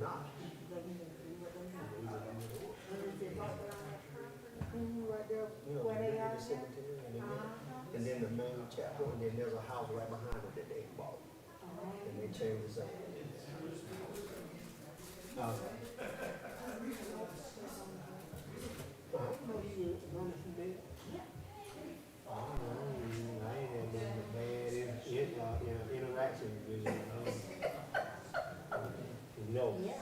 not. Right there, Where they the are now? cemetery, and then the main chapel, and then there's a house right behind it that they bought, and they changed the zone. I know you gonna see that. I don't know, I ain't had no bad interactions with him. No. Yeah,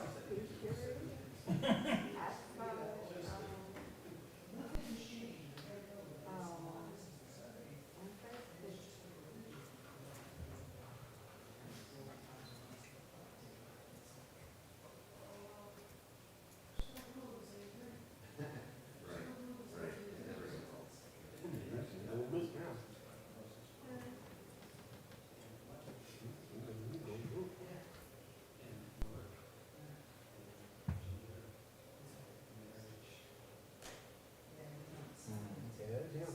that's him.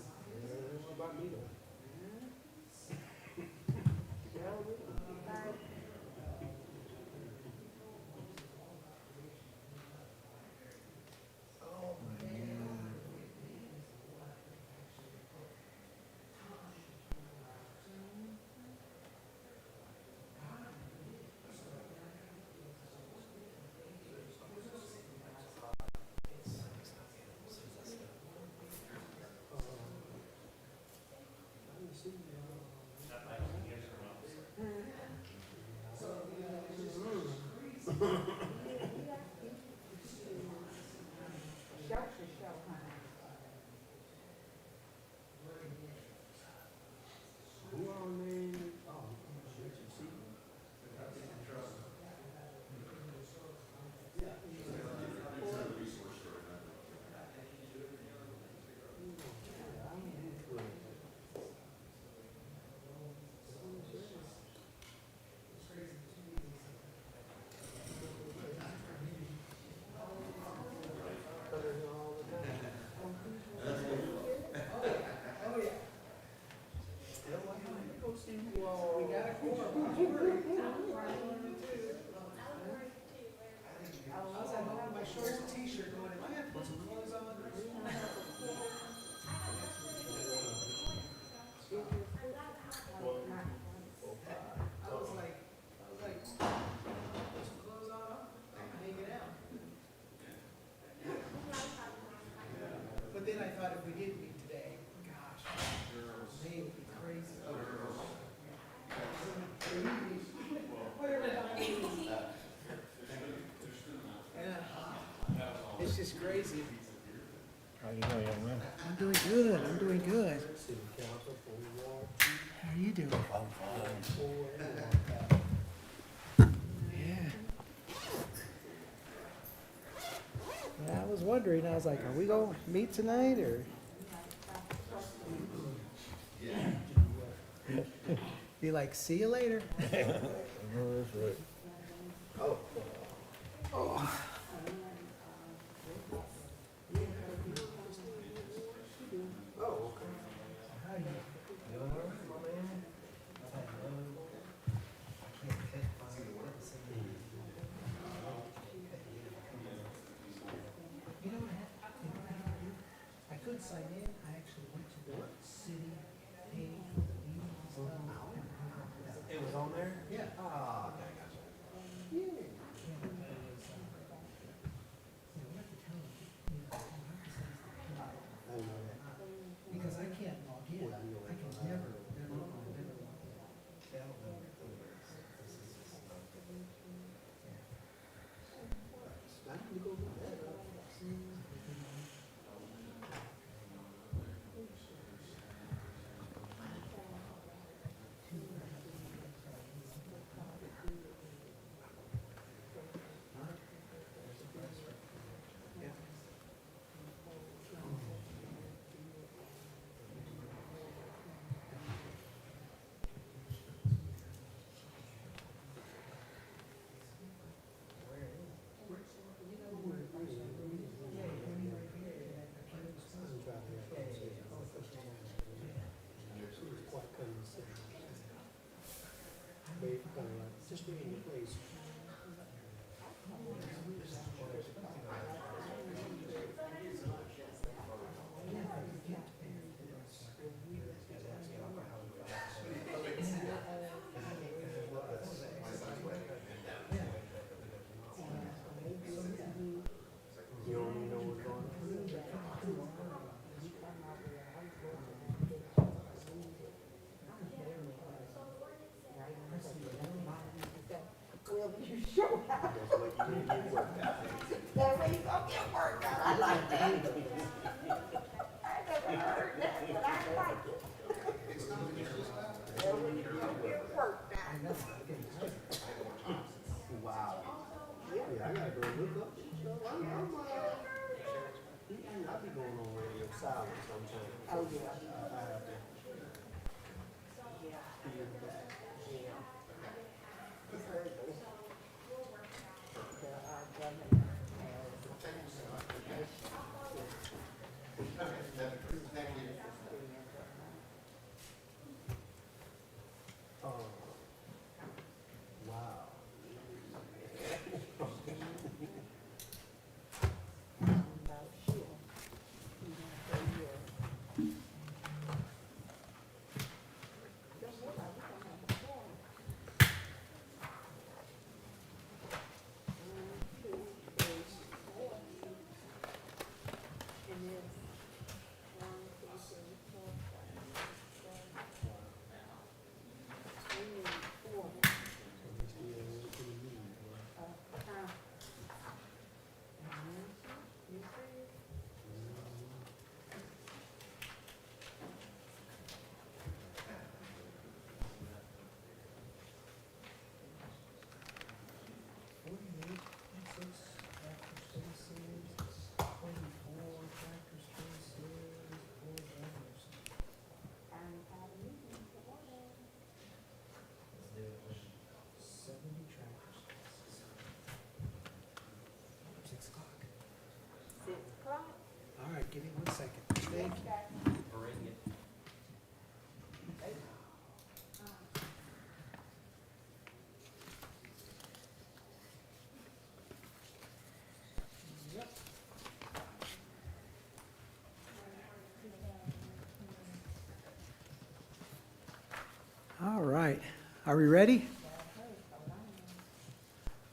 What about me though? Oh, man. Let me see. Who on there? Oh, Richard C. We got a quorum. I was at home with my shorts and t-shirt going, am I have to put some clothes on? I was like, put some clothes on, I'm hanging out. But then I thought if we did meet today, gosh, they would be crazy. Yeah, it's just crazy. How you doing, young man? I'm doing good, I'm doing good. City council for Ward How are you doing? I'm fine. 4 and Ward 5. Yeah. Yeah, I was wondering, I was like, are we gonna meet tonight or? Be like, see you later. No, that's right. Oh. Oh, okay. You know what happened? I could sign in, I actually went to the city page for the meeting stuff. It was on there? Yeah. Ah, okay, I got sure. That's what you need to get worked out. That way you gonna get worked out. I like that. I never heard that, but I like it. That way you gonna get worked out. Wow. Yeah, I gotta go look up. I be going on radio silent sometimes. Oh, yeah. I have to feel that. Oh, wow. All right, give me 1 second. Thank you. All right, are we ready?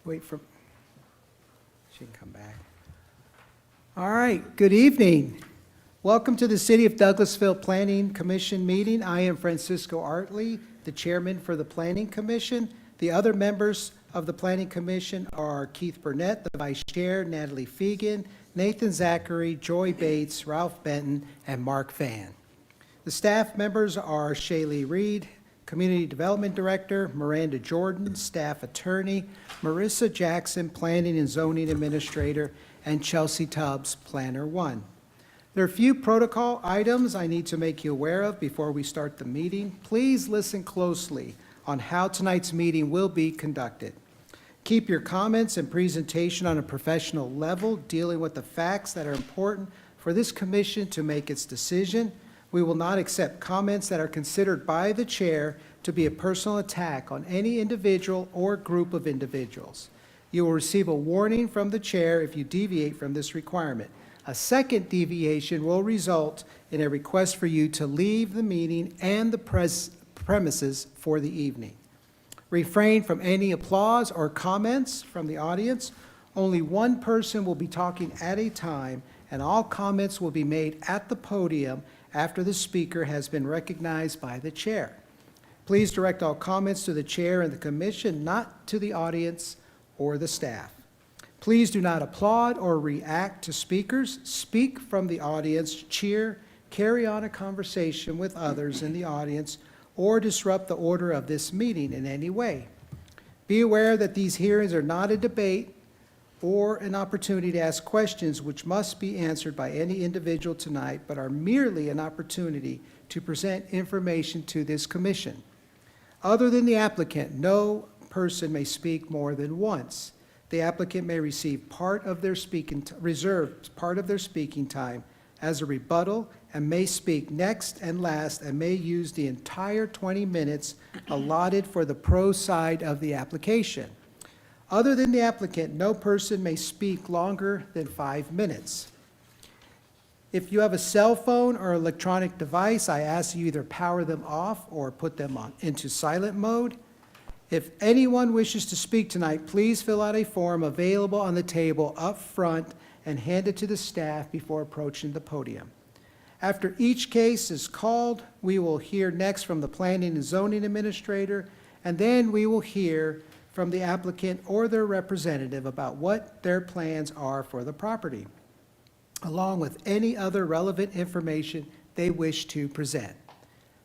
Wait for, she can come back. All right, good evening. Welcome to the City of Douglasville Planning Commission meeting. I am Francisco Artley, the chairman for the Planning Commission. The other members of the Planning Commission are Keith Burnett, the vice chair, Natalie Fegan, Nathan Zachary, Joy Bates, Ralph Benton, and Mark Van. The staff members are Shaylee Reed, Community Development Director, Miranda Jordan, Staff Attorney, Marissa Jackson, Planning and Zoning Administrator, and Chelsea Tubbs, Planner 1. There are a few protocol items I need to make you aware of before we start the meeting. Please listen closely on how tonight's meeting will be conducted. Keep your comments and presentation on a professional level, dealing with the facts that are important for this commission to make its decision. We will not accept comments that are considered by the chair to be a personal attack on any individual or group of individuals. You will receive a warning from the chair if you deviate from this requirement. A second deviation will result in a request for you to leave the meeting and the premises for the evening. Refrain from any applause or comments from the audience. Only one person will be talking at a time, and all comments will be made at the podium after the speaker has been recognized by the chair. Please direct all comments to the chair and the commission, not to the audience or the staff. Please do not applaud or react to speakers. Speak from the audience, cheer, carry on a conversation with others in the audience, or disrupt the order of this meeting in any way. Be aware that these hearings are not a debate or an opportunity to ask questions which must be answered by any individual tonight, but are merely an opportunity to present information to this commission. Other than the applicant, no person may speak more than once. The applicant may receive reserve part of their speaking time as a rebuttal and may speak next and last and may use the entire 20 minutes allotted for the pro side of the application. Other than the applicant, no person may speak longer than 5 minutes. If you have a cell phone or electronic device, I ask you either power them off or put them into silent mode. If anyone wishes to speak tonight, please fill out a form available on the table up front and hand it to the staff before approaching the podium. After each case is called, we will hear next from the Planning and Zoning Administrator, and then we will hear from the applicant or their representative about what their plans are for the property, along with any other relevant information they wish to present.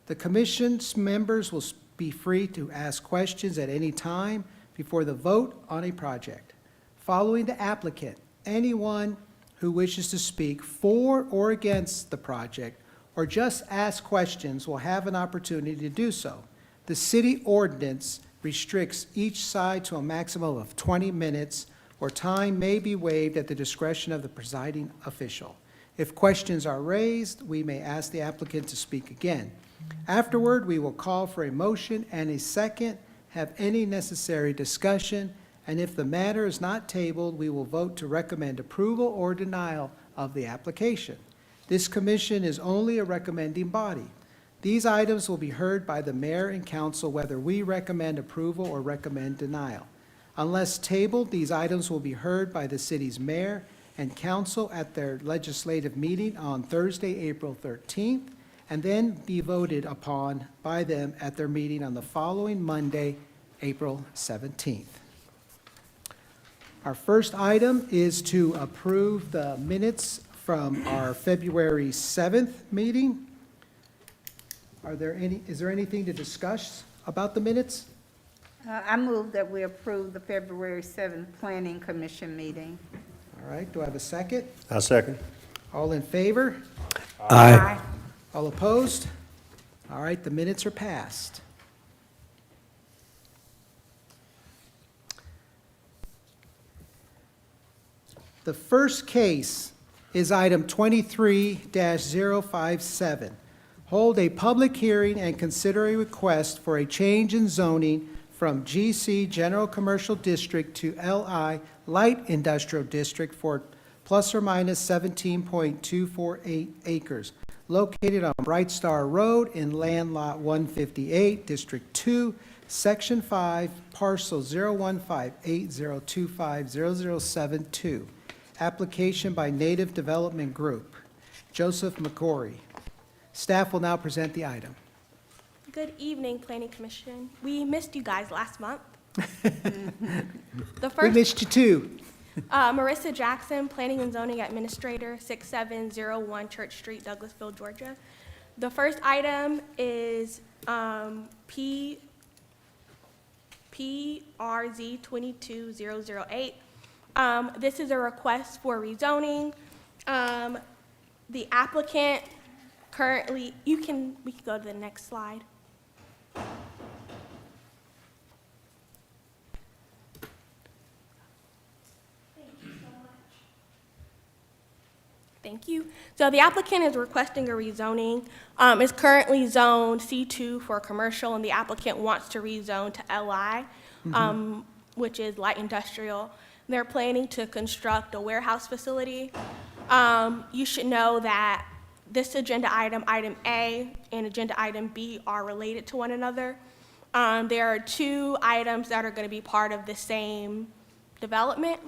The commission's members will be free to ask questions at any time before the vote on a project. Following the applicant, anyone who wishes to speak for or against the project or just ask questions will have an opportunity to do so. The city ordinance restricts each side to a maximum of 20 minutes, or time may be waived at the discretion of the presiding official. If questions are raised, we may ask the applicant to speak again. Afterward, we will call for a motion and a second, have any necessary discussion, and if the matter is not tabled, we will vote to recommend approval or denial of the application. This commission is only a recommending body. These items will be heard by the mayor and council whether we recommend approval or recommend denial. Unless tabled, these items will be heard by the city's mayor and council at their legislative meeting on Thursday, April 13th, and then be voted upon by them at their meeting on the following Monday, April 17th. Our first item is to approve the minutes from our February 7th meeting. Is there anything to discuss about the minutes? I move that we approve the February 7th Planning Commission meeting. All right, do I have a second? I'll second. All in favor? Aye. All opposed? All right, the minutes are passed. The first case is item 23-057. Hold a public hearing and consider a request for a change in zoning from GC General Commercial District to LI Light Industrial District for plus or minus 17.248 acres, located on Bright Star Road in Land Lot 158, District 2, Section 5, Parcel 01580250072. Application by Native Development Group. Joseph McCory. Staff will now present the item. Good evening, Planning Commission. We missed you guys last month. The We first, missed you too. Marissa Jackson, Planning and Zoning Administrator, 6701 Church Street, Douglasville, Georgia. The first item is PRZ 22008. This is a request for rezoning. The applicant currently, we can go to the next slide. Thank you. So the applicant is requesting a rezoning. It's currently zoned C2 for commercial, and the applicant wants to rezone to LI, which is light industrial. They're planning to construct a warehouse facility. You should know that this agenda item, item A, and agenda item B are related to one another. There are two items that are going to be part of the same development,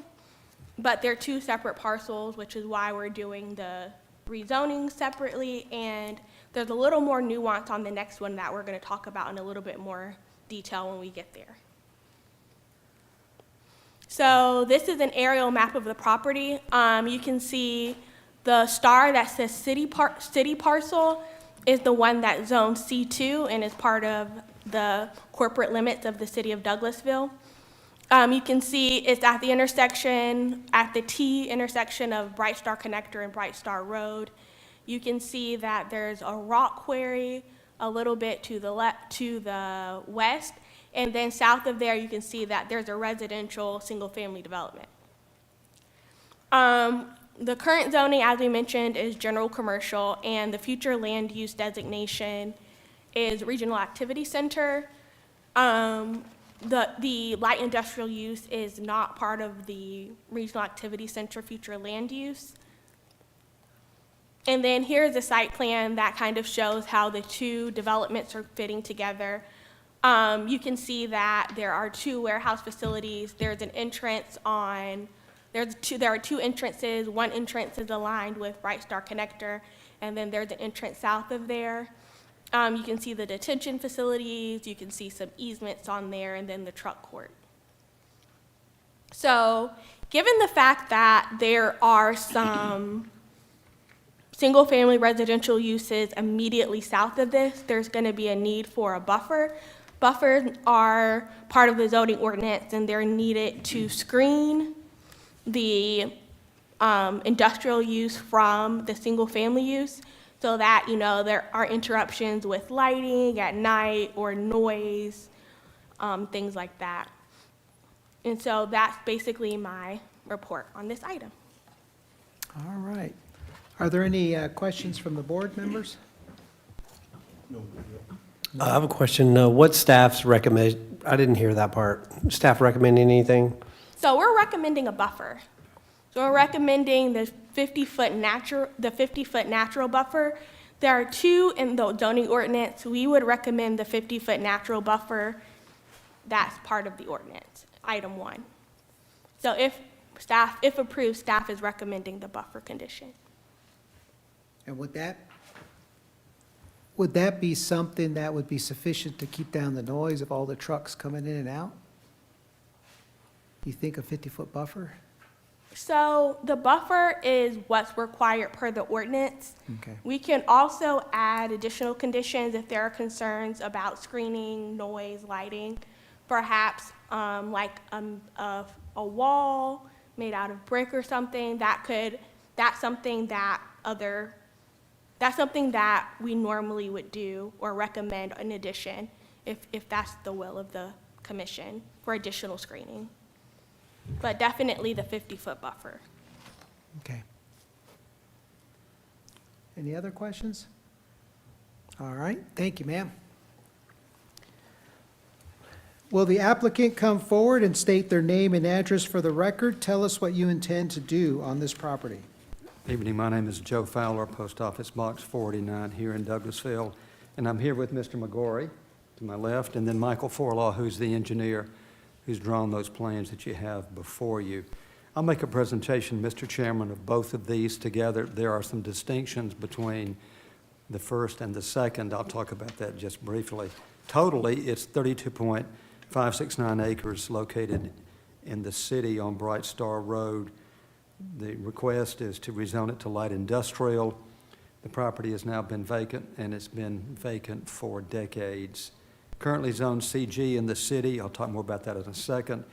but they're two separate parcels, which is why we're doing the rezoning separately, and there's a little more nuance on the next one that we're going to talk about in a little bit more detail when we get there. So this is an aerial map of the property. You can see the star that says city parcel is the one that zones C2 and is part of the corporate limits of the city of Douglasville. You can see it's at the intersection, at the T intersection of Bright Star Connector and Bright Star Road. You can see that there's a rock quarry a little bit to the west, and then south of there you can see that there's a residential single-family development. The current zoning, as we mentioned, is general commercial, and the future land use designation is regional activity center. The light industrial use is not part of the regional activity center future land use. And then here's a site plan that kind of shows how the two developments are fitting together. You can see that there are two warehouse facilities. There's an entrance there are two entrances. One entrance is aligned with Bright Star Connector, and then there's an entrance south of there. You can see the detention facilities, you can see some easements on there, and then the truck court. So, given the fact that there are some single-family residential uses immediately south of this, there's going to be a need for a buffer. Buffers are part of the zoning ordinance, and they're needed to screen the industrial use from the single-family use, so that, you know, there are interruptions with lighting at night or noise, things like that. And so that's basically my report on this item. All right. Are there any questions from the board members? I have a question. What staff's recommend, I didn't hear that part. Staff recommending anything? So we're recommending a buffer. So we're recommending the 50-foot natural buffer. There are two in the zoning ordinance. We would recommend the 50-foot natural buffer. That's part of the ordinance, item 1. So if approved, staff is recommending the buffer condition. And would that be something that would be sufficient to keep down the noise of all the trucks coming in and out? You think a 50-foot buffer? So the buffer is what's required per the ordinance. Okay. We can also add additional conditions if there are concerns about screening, noise, lighting. Perhaps like a wall made out of brick or something. That's something that we normally would do or recommend in addition if that's the will of the commission for additional screening. But definitely the 50-foot buffer. Okay. Any other questions? All right, thank you, ma'am. Will the applicant come forward and state their name and address for the record? Tell us what you intend to do on this property. Evening, my name is Joe Fowler, Post Office Box 49 here in Douglasville, and I'm here with Mr. McGorry to my left, and then Michael Forlaw, who's the engineer who's drawn those plans that you have before you. I'll make a presentation, Mr. Chairman, of both of these together. There are some distinctions between the first and the second. I'll talk about that just briefly. Totally, it's 32.569 acres located in the city on Bright Star Road. The request is to rezone it to light industrial. The property has now been vacant, and it's been vacant for decades. Currently zoned CG in the city. I'll talk more about that in a second.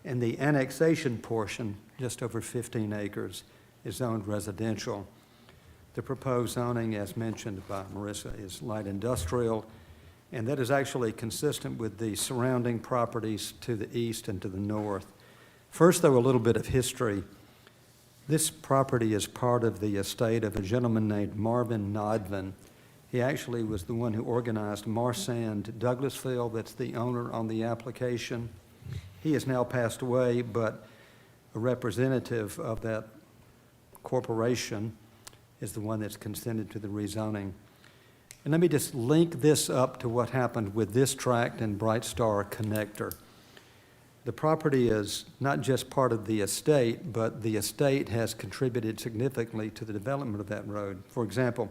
And the annexation portion, just over 15 acres, is zoned residential. The proposed zoning, as mentioned by Marissa, is light industrial, and that is actually consistent with the surrounding properties to the east and to the north. First, though, a little bit of history. This property is part of the estate of a gentleman named Marvin Nodvin. He actually was the one who organized Marsand Douglasville. That's the owner on the application. He has now passed away, but a representative of that corporation is the one that's consented to the rezoning. And let me just link this up to what happened with this tract and Bright Star Connector. The property is not just part of the estate, but the estate has contributed significantly to the development of that road. For example,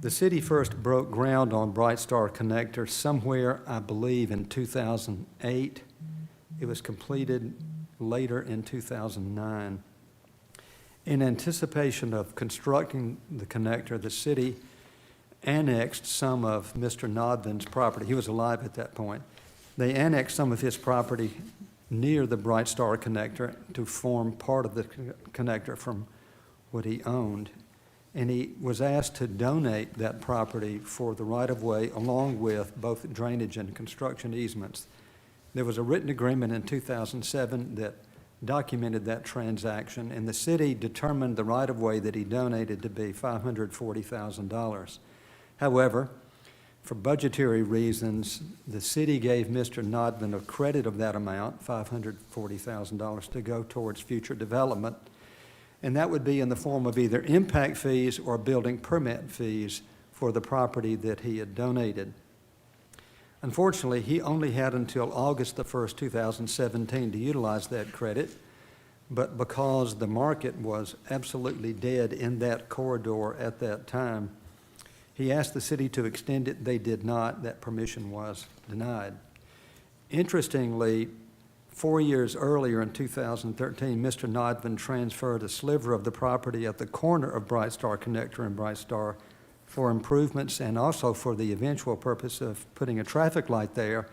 the city first broke ground on Bright Star Connector somewhere, I believe, in 2008. It was completed later in 2009. In anticipation of constructing the connector, the city annexed some of Mr. Nodvin's property. He was alive at that point. They annexed some of his property near the Bright Star Connector to form part of the connector from what he owned. And he was asked to donate that property for the right-of-way along with both drainage and construction easements. There was a written agreement in 2007 that documented that transaction, and the city determined the right-of-way that he donated to be $540,000. However, for budgetary reasons, the city gave Mr. Nodvin a credit of that amount, $540,000, to go towards future development. And that would be in the form of either impact fees or building permit fees for the property that he had donated. Unfortunately, he only had until August the 1st, 2017 to utilize that credit, but because the market was absolutely dead in that corridor at that time, he asked the city to extend it. They did not. That permission was denied. Interestingly, 4 years earlier, in 2013, Mr. Nodvin transferred a sliver of the property at the corner of Bright Star Connector and Bright Star for improvements and also for the eventual purpose of putting a traffic light there.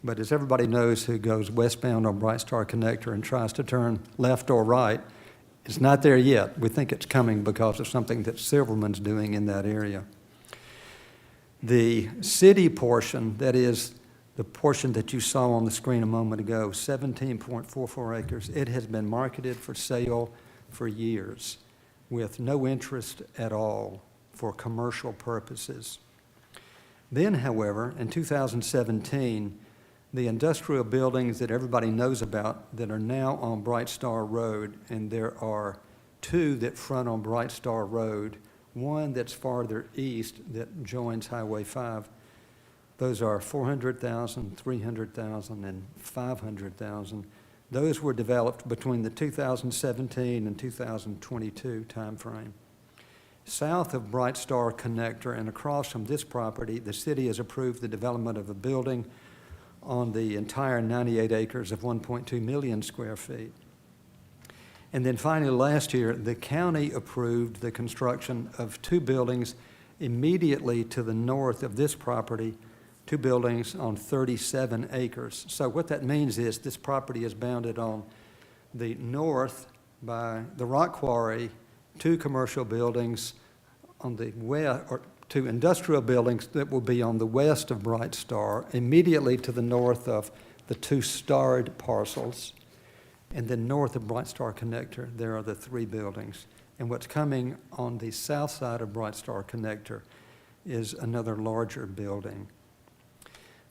But as everybody knows who goes westbound on Bright Star Connector and tries to turn left or right, it's not there yet. We think it's coming because of something that Silverman's doing in that area. The city portion, that is the portion that you saw on the screen a moment ago, 17.44 acres, it has been marketed for sale for years with no interest at all for commercial purposes. Then, however, in 2017, the industrial buildings that everybody knows about that are now on Bright Star Road, and there are 2 that front on Bright Star Road, one that's farther east that joins Highway 5. Those are 400,000, 300,000, and 500,000. Those were developed between the 2017 and 2022 timeframe. South of Bright Star Connector and across from this property, the city has approved the development of a building on the entire 98 acres of 1.2 million square feet. And then finally, last year, the county approved the construction of 2 buildings immediately to the north of this property, 2 buildings on 37 acres. So what that means is this property is bounded on the north by the rock quarry, 2 commercial buildings on the west, or 2 industrial buildings that will be on the west of Bright Star, immediately to the north of the 2 starred parcels. And then north of Bright Star Connector, there are the 3 buildings. And what's coming on the south side of Bright Star Connector is another larger building.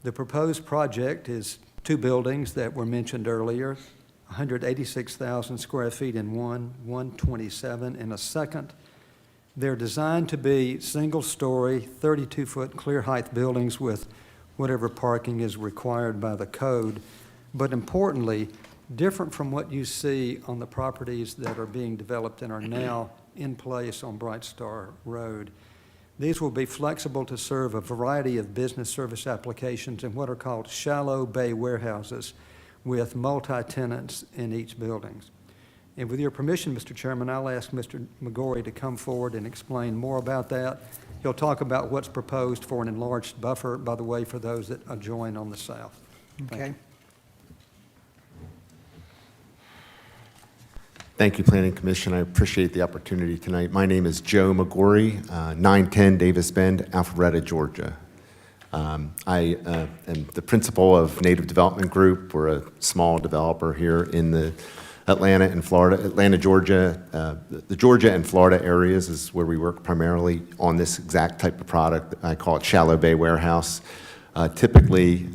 The proposed project is 2 buildings that were mentioned earlier, 186,000 square feet in one, 127 in a second. They're designed to be single-story, 32-foot clear height buildings with whatever parking is required by the code. But importantly, different from what you see on the properties that are being developed and are now in place on Bright Star Road. These will be flexible to serve a variety of business service applications in what are called shallow bay warehouses with multi-tenants in each building. And with your permission, Mr. Chairman, I'll ask Mr. McGorry to come forward and explain more about that. He'll talk about what's proposed for an enlarged buffer, by the way, for those that adjoin on the south. Okay. Thank you, Planning Commission. I appreciate the opportunity tonight. My name is Joe McGorry, 910 Davis Bend, Alpharetta, Georgia. I am the principal of Native Development Group. We're a small developer here in the Atlanta, Georgia. The Georgia and Florida areas is where we work primarily on this exact type of product. I call it shallow bay warehouse. Typically,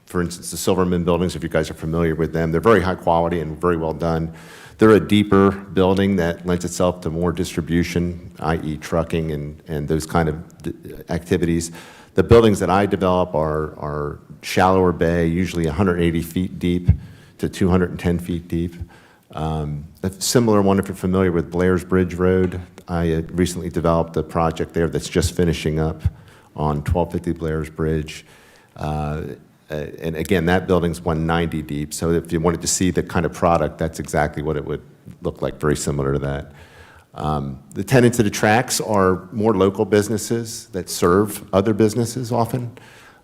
for instance, the Silverman buildings, if you guys are familiar with them, they're very high quality and very well done. They're a deeper building that lends itself to more distribution, i.e. trucking and those kind of activities. The buildings that I develop are shallower bay, usually 180 feet deep to 210 feet deep. A similar one, if you're familiar with Blair's Bridge Road, I recently developed a project there that's just finishing up on 1250 Blair's Bridge. And again, that building's 190 deep, so if you wanted to see the kind of product, that's exactly what it would look like, very similar to that. The tenants it attracts are more local businesses that serve other businesses often.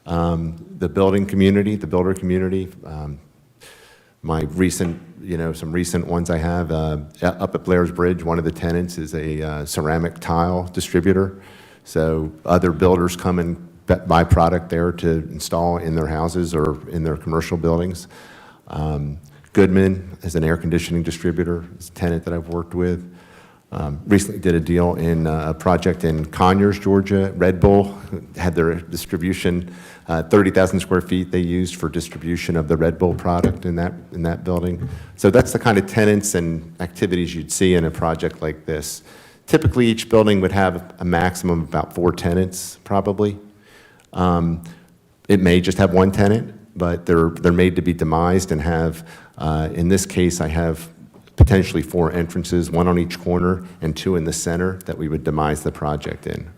The builder community, my recent, some recent ones I have, up at Blair's Bridge, one of the tenants is a ceramic tile distributor. So other builders come and buy product there to install in their houses or in their commercial buildings. Goodman is an air conditioning distributor. It's a tenant that I've worked with. Recently did a deal in a project in Conyers, Georgia. Red Bull had their distribution, 30,000 square feet they used for distribution of the Red Bull product in that building. So that's the kind of tenants and activities you'd see in a project like this. Typically, each building would have a maximum of about 4 tenants, probably. It may just have 1 tenant, but they're made to be demised and have, in this case, I have potentially 4 entrances, 1 on each corner and 2 in the center that we would demise the project in.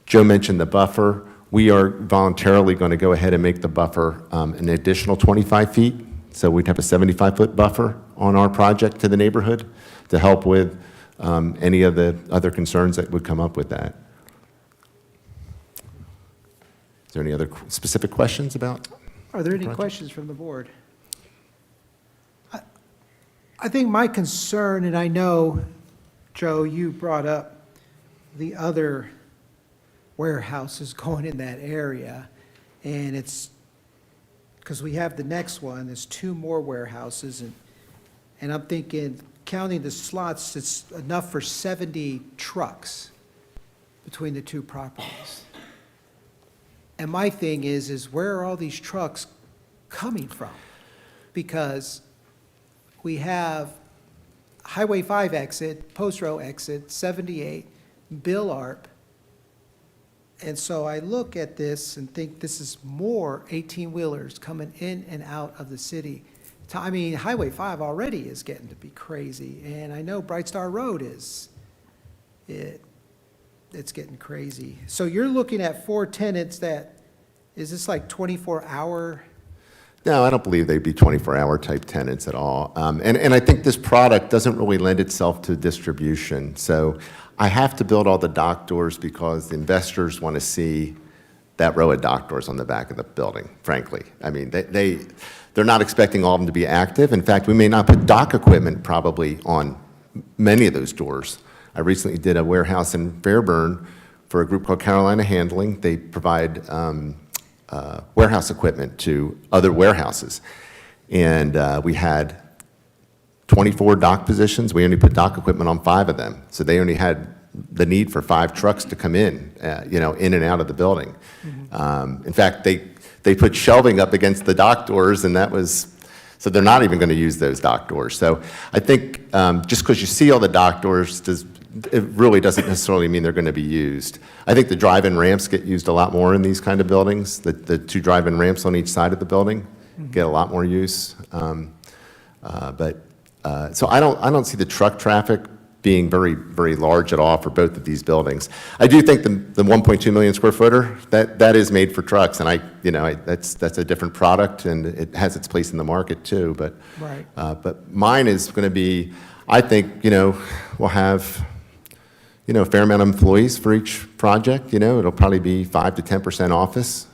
Joe mentioned the buffer. We are voluntarily going to go ahead and make the buffer an additional 25 feet. So we'd have a 75-foot buffer on our project to the neighborhood to help with any of the other concerns that would come up with that. Is there any other specific questions about? Are there any Project. questions from the board? I think my concern, and I know, Joe, you brought up the other warehouses going in that area, and it's, because we have the next one, there's 2 more warehouses, and I'm thinking, counting the slots, it's enough for 70 trucks between the 2 properties. And my thing is where are all these trucks coming from? Because we have Highway 5 exit, Post Row exit, 78, Bill Arp. And so I look at this and think this is more 18-wheelers coming in and out of the city. I mean, Highway 5 already is getting to be crazy, and I know Bright Star Road is, it's getting crazy. So you're looking at 4 tenants that, is this like 24-hour? No, I don't believe they'd be 24-hour type tenants at all. And I think this product doesn't really lend itself to distribution. So I have to build all the dock doors because the investors want to see that row of dock doors on the back of the building, frankly. I mean, they're not expecting all of them to be active. In fact, we may not put dock equipment probably on many of those doors. I recently did a warehouse in Fairburn for a group called Carolina Handling. They provide warehouse equipment to other warehouses. And we had 24 dock positions. We only put dock equipment on 5 of them. So they only had the need for 5 trucks to come in, in and out of the building. In fact, they put shelving up against the dock doors, and that was, so they're not even going to use those dock doors. So I think just because you see all the dock doors, it really doesn't necessarily mean they're going to be used. I think the drive-in ramps get used a lot more in these kind of buildings. The 2 drive-in ramps on each side of the building get a lot more use. So I don't see the truck traffic being very, very large at all for both of these buildings. I do think the 1.2 million square footer, that is made for trucks, and that's a different product, and it has its place in the market too. But Right. But mine is going to be, I think, we'll have a fair amount of employees for each project. It'll probably be 5 to 10% office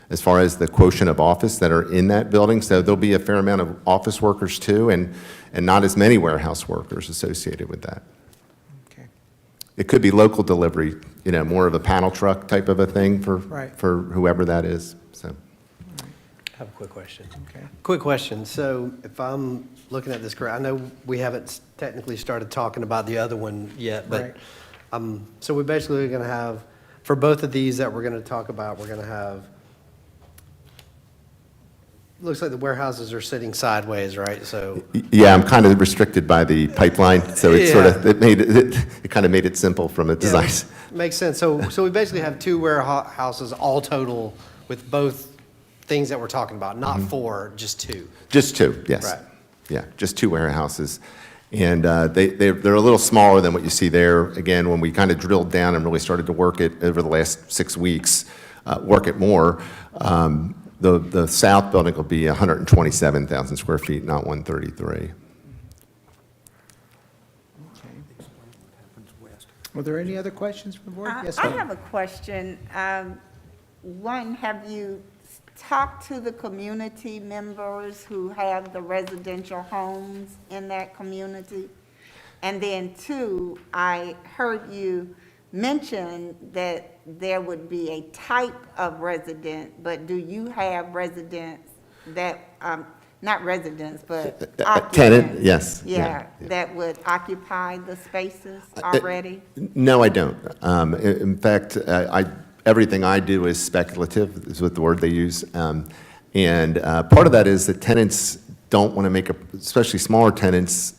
as far as the quotient of office that are in that building. So there'll be a fair amount of office workers too, and not as many warehouse workers associated with that. Okay. It could be local delivery, more of a panel truck type of a thing Right. for whoever that is. So I have a quick question. Okay. Quick question. So if I'm looking at this correct, I know we haven't technically started talking about the other one yet, but, so we're basically going to have, for both of these that we're going to talk about, we're going to have, looks like the warehouses are sitting sideways, right? So, yeah, I'm kind of restricted by the pipeline, so it sort of, it kind of made it simple from a design. makes sense. So we basically have 2 warehouses all total with both things that we're talking about, not 4, just 2. Just 2, yes. Right. Yeah, just 2 warehouses. And they're a little smaller than what you see there. Again, when we kind of drilled down and really started to work it over the last 6 weeks, work it more, the south building will be 127,000 square feet, not 133. Were there any other questions from the board? Yes, I ma'am. have a question. One, have you talked to the community members who have the residential homes in that community? And then 2, I heard you mention that there would be a type of resident, but do you have residents that, not residents, but occupants? Tenant, yes. Yeah, that would occupy the spaces already? No, I don't. In fact, everything I do is speculative, is what the word they use. And part of that is that tenants don't want to make, especially smaller tenants,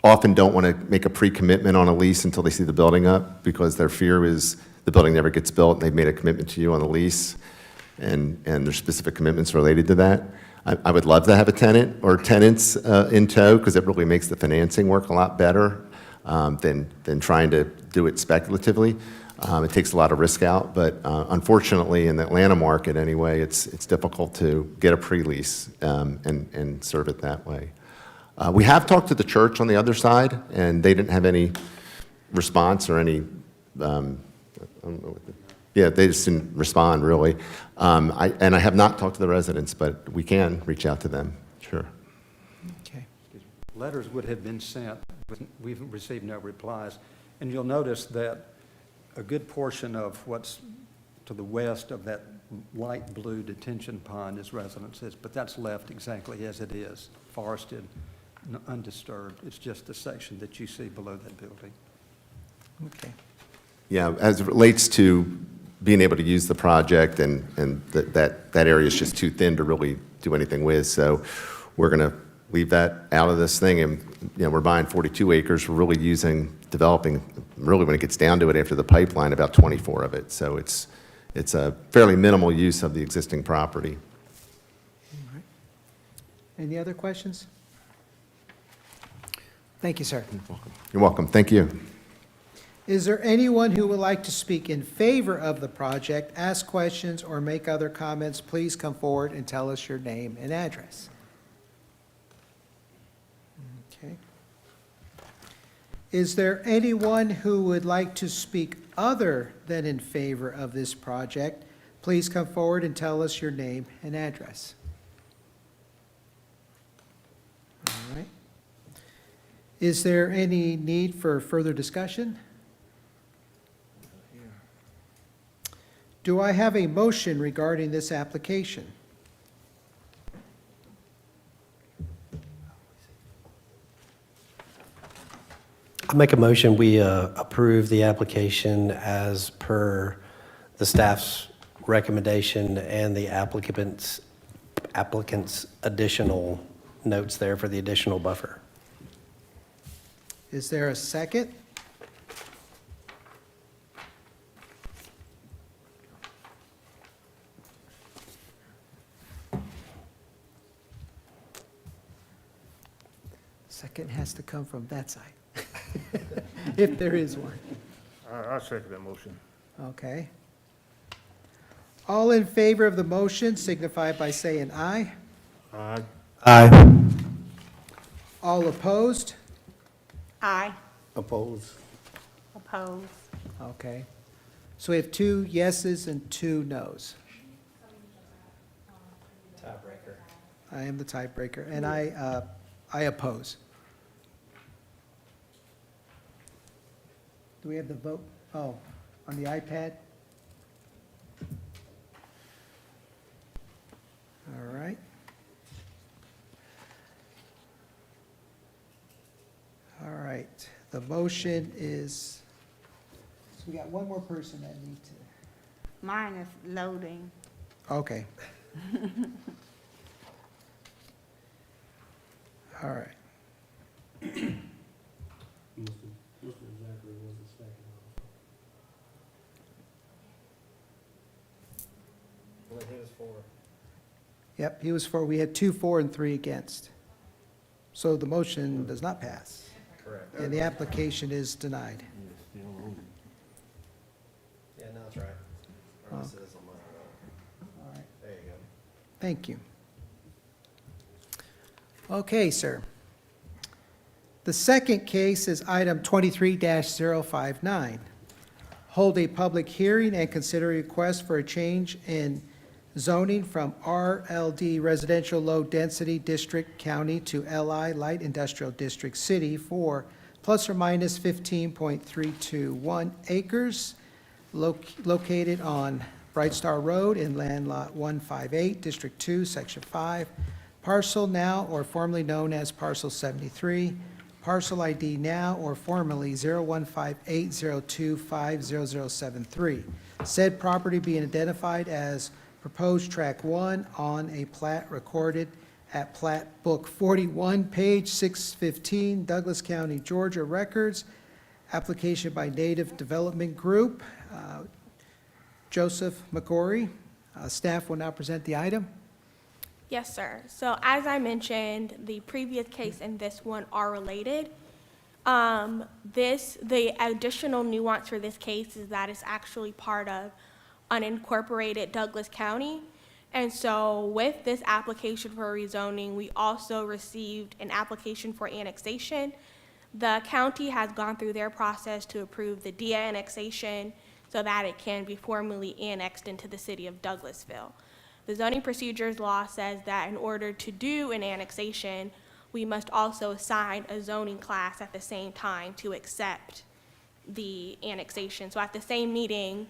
often don't want to make a pre-commitment on a lease until they see the building up, because their fear is the building never gets built and they've made a commitment to you on the lease, and there's specific commitments related to that. I would love to have a tenant or tenants in tow, because it really makes the financing work a lot better than trying to do it speculatively. It takes a lot of risk out, but unfortunately, in the Atlanta market anyway, it's difficult to get a pre-lease and serve it that way. We have talked to the church on the other side, and they didn't have any response or any, I don't know what they just didn't respond, really. I have not talked to the residents, but we can reach out to them, sure. Okay. Letters would have been sent, but we've received no replies. And you'll notice that a good portion of what's to the west of that light blue detention pond is residences, but that's left exactly as it is, forested, undisturbed. It's just the section that you see below that building. Okay. Yeah, as it relates to being able to use the project, and that area is just too thin to really do anything with, so we're going to leave that out of this thing, and, you know, we're buying 42 acres, we're really developing, really when it gets down to it after the pipeline, about 24 of it, so it's a fairly minimal use of the existing property. Any other questions? Thank you, sir. You're welcome, thank you. Is there anyone who would like to speak in favor of the project, ask questions, or make other comments? Please come forward and tell us your name and address. Okay. Is there anyone who would like to speak other than in favor of this project? Please come forward and tell us your name and address. All right. Is there any need for further discussion? Do I have a motion regarding this application? I make a motion, we approve the application as per the staff's recommendation and the applicant's additional notes there for the additional buffer. Is there a second? Second has to come from that side, if there is one. I'll second that motion. Okay. All in favor of the motion signify by saying aye. Aye. Aye. All opposed? Aye. Oppose. Oppose. Okay. So we have 2 yeses and 2 nos. Tiebreaker. I am the tiebreaker, and I oppose. Do we have the vote? Oh, on the iPad? All right. All right, the motion is, so we got one more person that need to, Mine is loading. okay. All right. Well, he was for. Yep, he was for, we had 2 for and 3 against. So the motion does not pass, Correct. and the application is denied. Yeah, no, that's right. Or Oh. this is on my, All right, there you go. thank you. Okay, sir. The second case is item 23-059. Hold a public hearing and consider a request for a change in zoning from RLD Residential Low Density District County to LI Light Industrial District City for plus or minus 15.321 acres located on Bright Star Road in Land Lot 158, District 2, Section 5, parcel now or formerly known as Parcel 73, parcel ID now or formerly 01580250073. Said property being identified as proposed track 1 on a plat recorded at Plat Book 41, page 615, Douglas County, Georgia Records. Application by Native Development Group. Joseph McGorry. Staff will now present the item. Yes, sir. So as I mentioned, the previous case and this one are related. The additional nuance for this case is that it's actually part of unincorporated Douglas County. And so with this application for rezoning, we also received an application for annexation. The county has gone through their process to approve the de-annexation so that it can be formally annexed into the city of Douglasville. The zoning procedures law says that in order to do an annexation, we must also assign a zoning class at the same time to accept the annexation. So at the same meeting,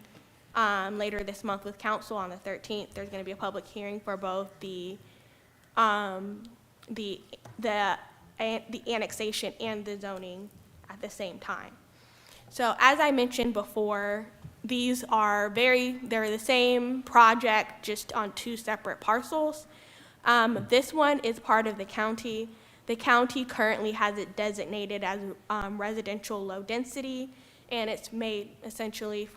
later this month with council on the 13th, there's going to be a public hearing for both the annexation and the zoning at the same time. So as I mentioned before, these are they're the same project, just on two separate parcels. This one is part of the county. The county currently has it designated as residential low density, and it's made essentially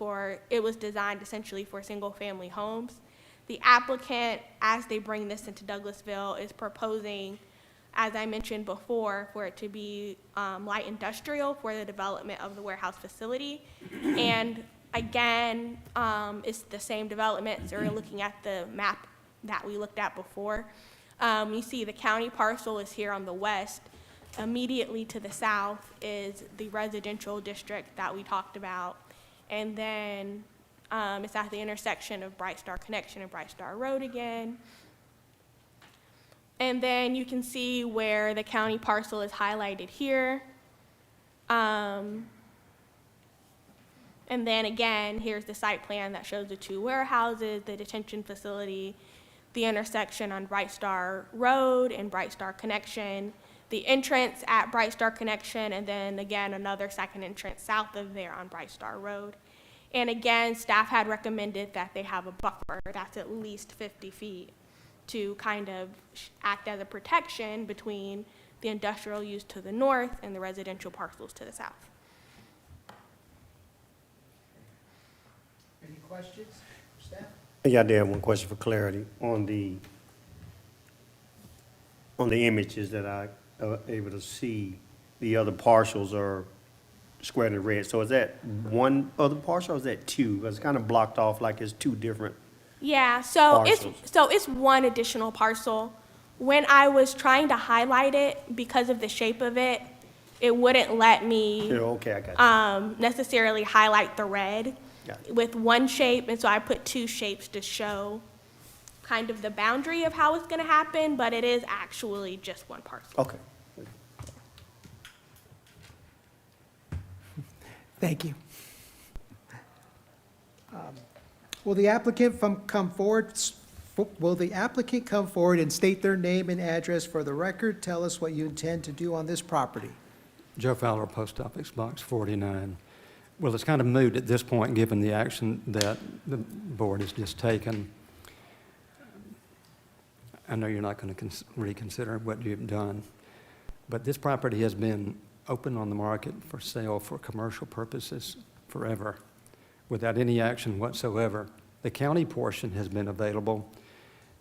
it was designed essentially for single-family homes. The applicant, as they bring this into Douglasville, is proposing, as I mentioned before, for it to be light industrial for the development of the warehouse facility. And again, it's the same development, so we're looking at the map that we looked at before. You see the county parcel is here on the west. Immediately to the south is the residential district that we talked about. And then it's at the intersection of Bright Star Connection and Bright Star Road again. And then you can see where the county parcel is highlighted here. And then again, here's the site plan that shows the two warehouses, the detention facility, the intersection on Bright Star Road and Bright Star Connection, the entrance at Bright Star Connection, and then again, another second entrance south of there on Bright Star Road. And again, staff had recommended that they have a buffer that's at least 50 feet to kind of act as a protection between the industrial use to the north and the residential parcels to the south. Any questions, staff? Yeah, I did have one question for clarity on the images that I able to see. The other parcels are squared in red. So is that one other parcel or is that two? It's kind of blocked off like it's two different. Yeah, so Parcels. it's one additional parcel. When I was trying to highlight it, because of the shape of it, it wouldn't let me Yeah, okay, I got you. necessarily highlight the red Got it. with one shape, and so I put two shapes to show kind of the boundary of how it's gonna happen, but it is actually just one parcel. Okay. Thank you. Will the applicant come forward and state their name and address for the record? Tell us what you intend to do on this property. Joe Fowler, Post Office Box 49. Well, it's kind of moot at this point, given the action that the board has just taken. I know you're not going to reconsider what you've done, but this property has been open on the market for sale for commercial purposes forever, without any action whatsoever. The county portion has been available,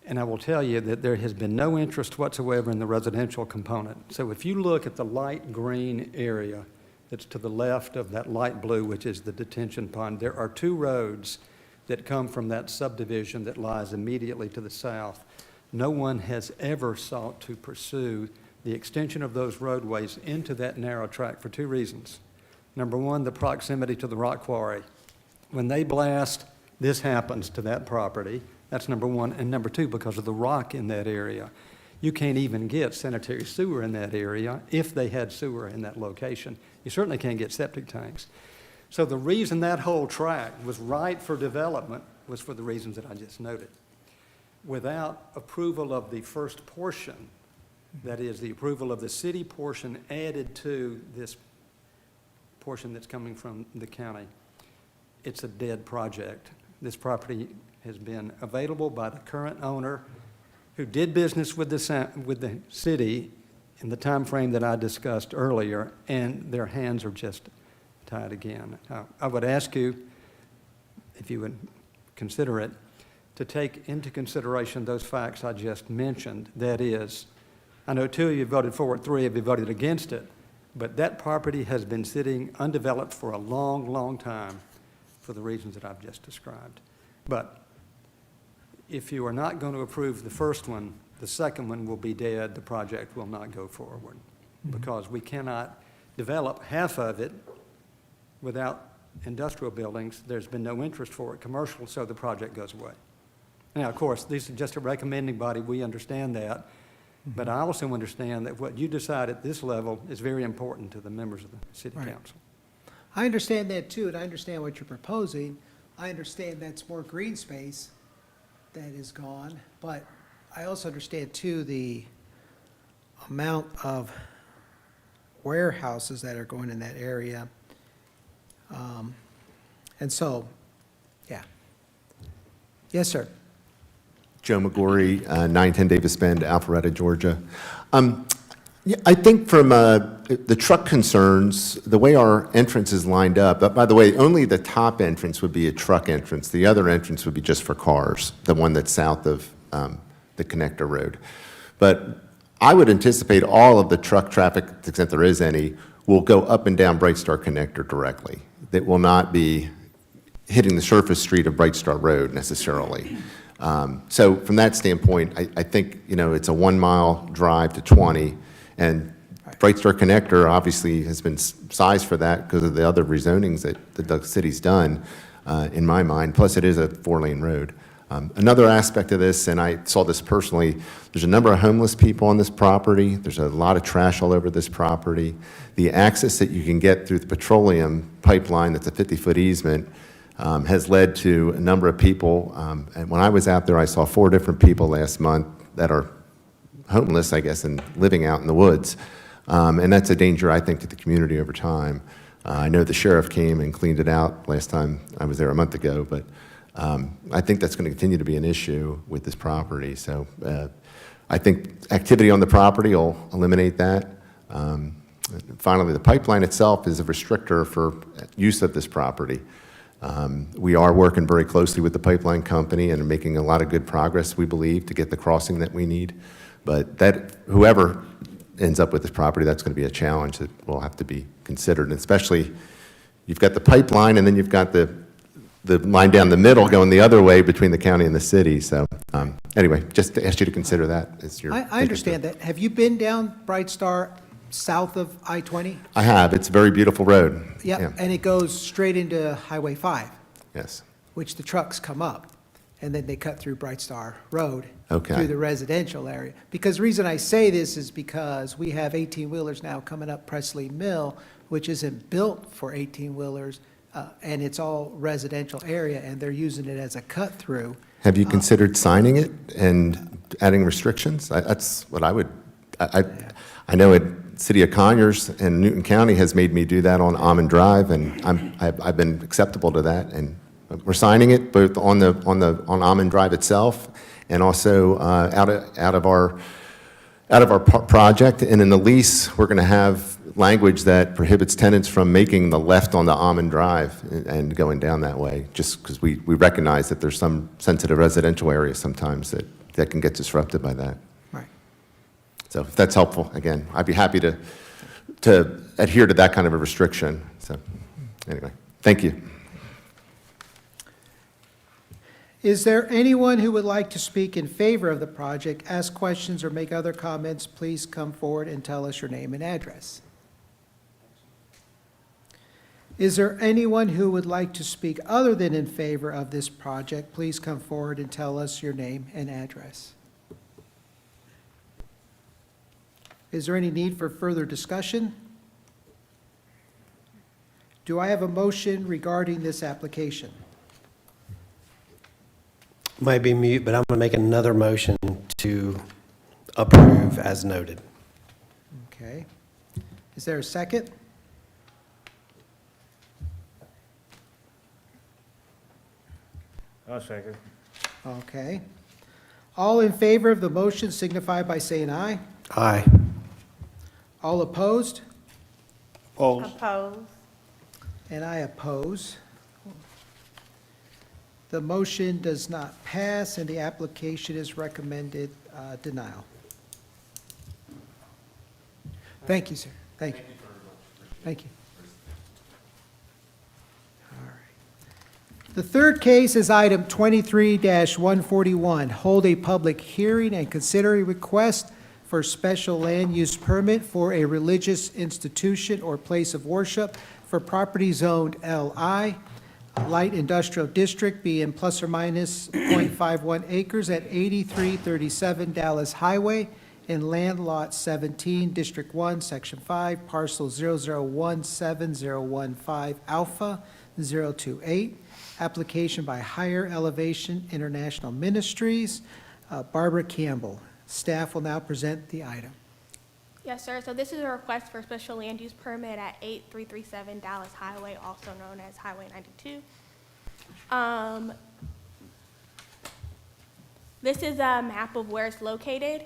and I will tell you that there has been no interest whatsoever in the residential component. So if you look at the light green area that's to the left of that light blue, which is the detention pond, there are two roads that come from that subdivision that lies immediately to the south. No one has ever sought to pursue the extension of those roadways into that narrow tract for two reasons. Number one, the proximity to the rock quarry. When they blast, this happens to that property. That's number one. And number two, because of the rock in that area. You can't even get sanitary sewer in that area if they had sewer in that location. You certainly can't get septic tanks. So the reason that whole tract was right for development was for the reasons that I just noted. Without approval of the first portion, that is, the approval of the city portion added to this portion that's coming from the county, it's a dead project. This property has been available by the current owner who did business with the city in the time frame that I discussed earlier, and their hands are just tied again. I would ask you, if you would consider it, to take into consideration those facts I just mentioned. That is, I know two of you voted for it, three of you voted against it, But that property has been sitting undeveloped for a long, long time for the reasons that I've just described. But if you are not going to approve the first one, the second one will be dead, the project will not go forward. Because we cannot develop half of it without industrial buildings. There's been no interest for it, commercial, so the project goes away. Now, of course, this is just a recommending body, we understand that, but I also understand that what you decide at this level is very important to the members of the city Right. council. I understand that too, and I understand what you're proposing. I understand that's more green space that is gone, but I also understand too the amount of warehouses that are going in that area. And so, yeah. Yes, sir. Joe McGorry, 910 Davis Bend, Alpharetta, Georgia. Yeah, I think from the truck concerns, the way our entrance is lined up, by the way, only the top entrance would be a truck entrance. The other entrance would be just for cars, the one that's south of the connector road. But I would anticipate all of the truck traffic, to the extent there is any, will go up and down Bright Star Connector directly. That will not be hitting the surface street of Bright Star Road necessarily. So from that standpoint, I think, you know, it's a 1 mile drive to 20, and Bright Star Connector obviously has been sized for that because of the other rezonings that the city's done, in my mind, plus it is a 4-lane road. Another aspect of this, and I saw this personally, there's a number of homeless people on this property. There's a lot of trash all over this property. The access that you can get through the petroleum pipeline that's a 50-foot easement has led to a number of people. And when I was out there, I saw 4 different people last month that are homeless, I guess, and living out in the woods. And that's a danger, I think, to the community over time. I know the sheriff came and cleaned it out last time I was there a month ago, but I think that's going to continue to be an issue with this property. So I think activity on the property will eliminate that. Finally, the pipeline itself is a restrictor for use of this property. We are working very closely with the pipeline company and making a lot of good progress, we believe, to get the crossing that we need. But that, whoever ends up with this property, that's going to be a challenge that will have to be considered. And especially, you've got the pipeline, and then you've got the line down the middle going the other way between the county and the city. So anyway, just to ask you to consider that as your. I understand that. Have you been down Bright Star south of I-20? I have. It's a very beautiful road. Yep, and it goes straight into Highway 5, Yes. which the trucks come up, and then they cut through Bright Star Road. Okay. Through the residential area. Because the reason I say this is because we have 18-wheelers now coming up Presley Mill, which isn't built for 18-wheelers, and it's all residential area, and they're using it as a cut-through. Have you considered signing it and adding restrictions? That's what I would, I know it, City of Conyers and Newton County has made me do that on Almond Drive, and I've been acceptable to that. And we're signing it both on Almond Drive itself and also out of our project. And in the lease, we're going to have language that prohibits tenants from making the left on the Almond Drive and going down that way, just because we recognize that there's some sensitive residential areas sometimes that can get disrupted by that. Right. So if that's helpful, again, I'd be happy to adhere to that kind of a restriction. So anyway, thank you. Is there anyone who would like to speak in favor of the project, ask questions, or make other comments? Please come forward and tell us your name and address. Is there anyone who would like to speak other than in favor of this project? Please come forward and tell us your name and address. Is there any need for further discussion? Do I have a motion regarding this application? Might be mute, but I'm going to make another motion to approve as noted. Okay. Is there a second? I'll second. Okay. All in favor of the motion signify by saying aye. Aye. All opposed? Opposed? Opposed? And I oppose. The motion does not pass, and the application is recommended denial. Thank you, sir. Thank you. Thank you. All right. The third case is item 23-141. Hold a public hearing and consider a request for special land use permit for a religious institution or place of worship for property zoned LI, Light Industrial District, being plus or minus .51 acres at 8337 Dallas Highway in Land Lot 17, District 1, Section 5, Parcel 0017015 Alpha 028. Application by Higher Elevation International Ministries. Barbara Campbell. Staff will now present the item. Yes, sir. So this is a request for special land use permit at 8337 Dallas Highway, also known as Highway 92. This is a map of where it's located.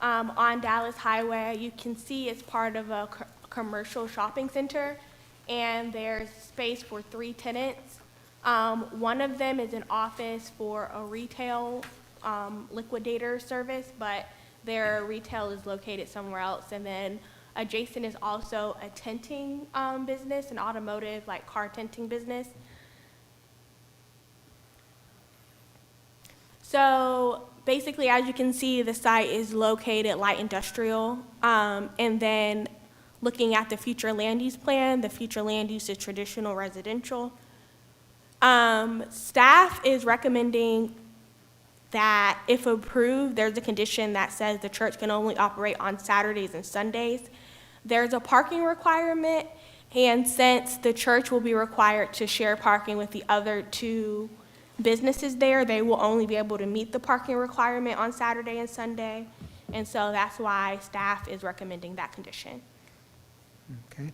On Dallas Highway, you can see it's part of a commercial shopping center, and there's space for 3 tenants. One of them is an office for a retail liquidator service, but their retail is located somewhere else. And then adjacent is also a tinting business, an automotive, like car tinting business. So basically, as you can see, the site is located light industrial. And then looking at the future land use plan, the future land use is traditional residential. Staff is recommending that if approved, there's a condition that says the church can only operate on Saturdays and Sundays. There's a parking requirement, and since the church will be required to share parking with the other 2 businesses there, they will only be able to meet the parking requirement on Saturday and Sunday. And so that's why staff is recommending that condition. Okay.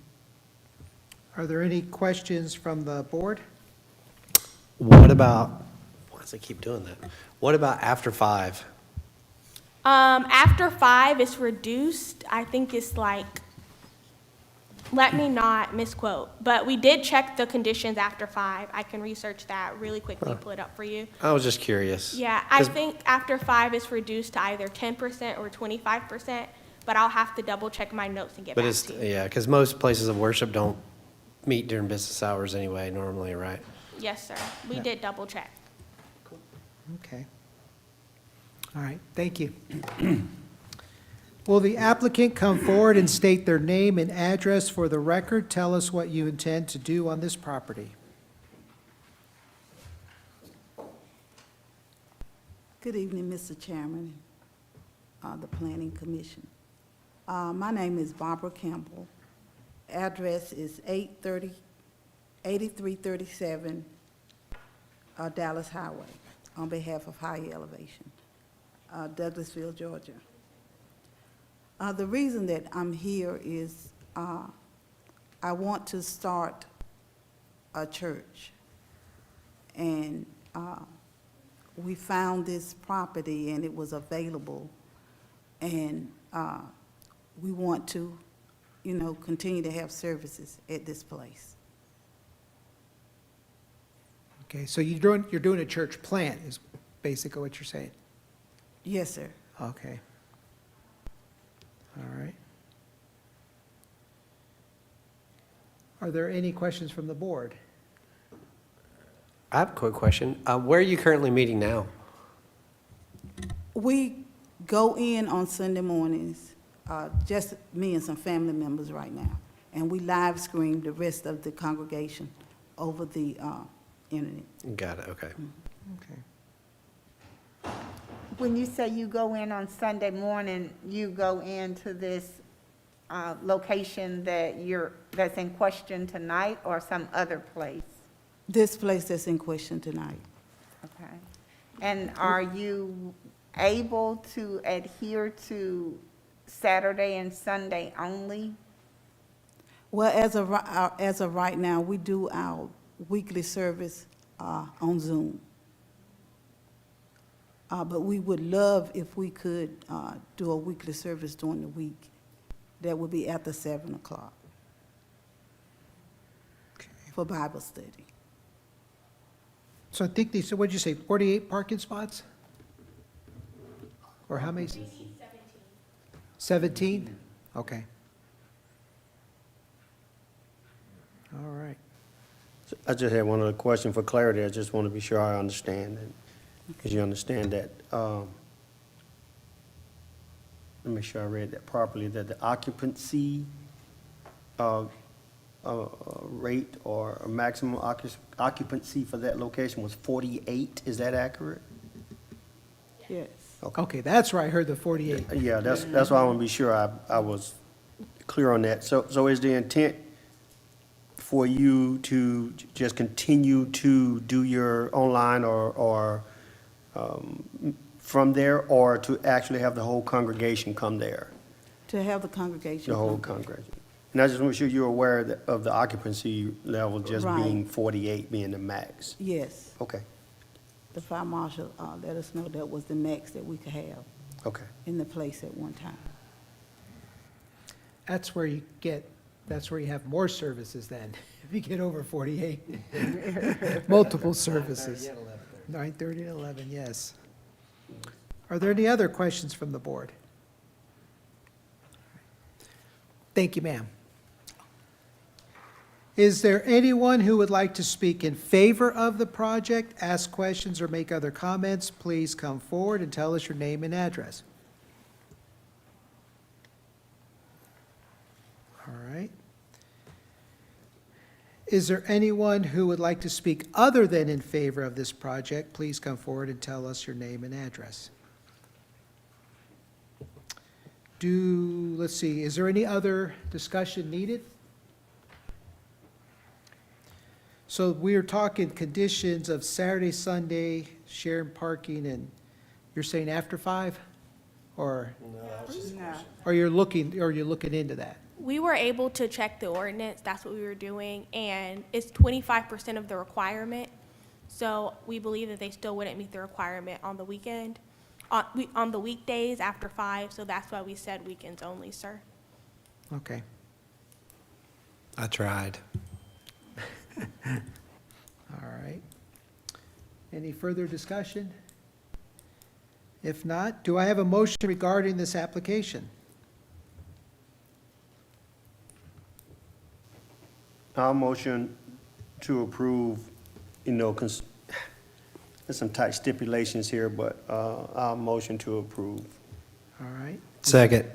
Are there any questions from the board? What about, why does it keep doing that? What about after 5? After 5, it's reduced. I think it's like, let me not misquote, but we did check the conditions after 5. I can research that really quickly, pull it up for you. I was just curious. Yeah, I 'Cause- think after 5, it's reduced to either 10% or 25%, but I'll have to double check my notes and get But back it's, to you. yeah, because most places of worship don't meet during business hours anyway, normally, right? Yes, sir. We did double check. Okay. All right, thank you. Will the applicant come forward and state their name and address for the record? Tell us what you intend to do on this property. Good evening, Mr. Chairman, the Planning Commission. My name is Barbara Campbell. Address is 8337 Dallas Highway, on behalf of Higher Elevation, Douglasville, Georgia. The reason that I'm here is I want to start a church. And we found this property and it was available. And we want to, continue to have services at this place. Okay, so you're doing a church plant, is basically what you're saying? Yes, sir. Okay. All right. Are there any questions from the board? I have a quick question. Where are you currently meeting now? We go in on Sunday mornings, just me and some family members right now, and we live stream the rest of the congregation over the internet. Got it, okay. Okay. When you say you go in on Sunday morning, you go into this location that's in question tonight, or some other place? This place that's in question tonight. Okay. And are you able to adhere to Saturday and Sunday only? Well, as of right now, we do our weekly service on Zoom. But we would love if we could do a weekly service during the week. That would be after 7 o'clock for Bible study. So I think they said, what'd you say, 48 parking spots? Or how many? 17? Okay. All right. I just had one other question for clarity. I just want to be sure I understand it, because you understand that, let me make sure I read that properly, that the occupancy rate or a maximum occupancy for that location was 48. Is that accurate? Yes. Okay, that's where I heard the 48. Yeah, that's why I want to be sure I was clear on that. So is the intent for you to just continue to do your online or from there, or to actually have the whole congregation come there? To have the congregation. The whole come. congregation? And I just want to make sure you're aware of the occupancy level just Right. being 48 being the max. Yes. Okay, The fire marshal let us know that was the max that we could have okay. in the place at one time. That's where you have more services then, if you get over 48. Multiple services. 9:30 and 11, yes. Are there any other questions from the board? Thank you, ma'am. Is there anyone who would like to speak in favor of the project, ask questions, or make other comments? Please come forward and tell us your name and address. All right. Is there anyone who would like to speak other than in favor of this project? Please come forward and tell us your name and address. Let's see, is there any other discussion needed? So we are talking conditions of Saturday, Sunday, shared parking, and you're saying after 5? Or you're looking into that? We were able to check the ordinance, that's what we were doing, and it's 25% of the requirement. So we believe that they still wouldn't meet the requirement on the weekend, on the weekdays after 5, so that's why we said weekends only, sir. Okay. I tried. All right. Any further discussion? If not, do I have a motion regarding this application? Our motion to approve, there's some tight stipulations here, but our motion to approve. All right. Second.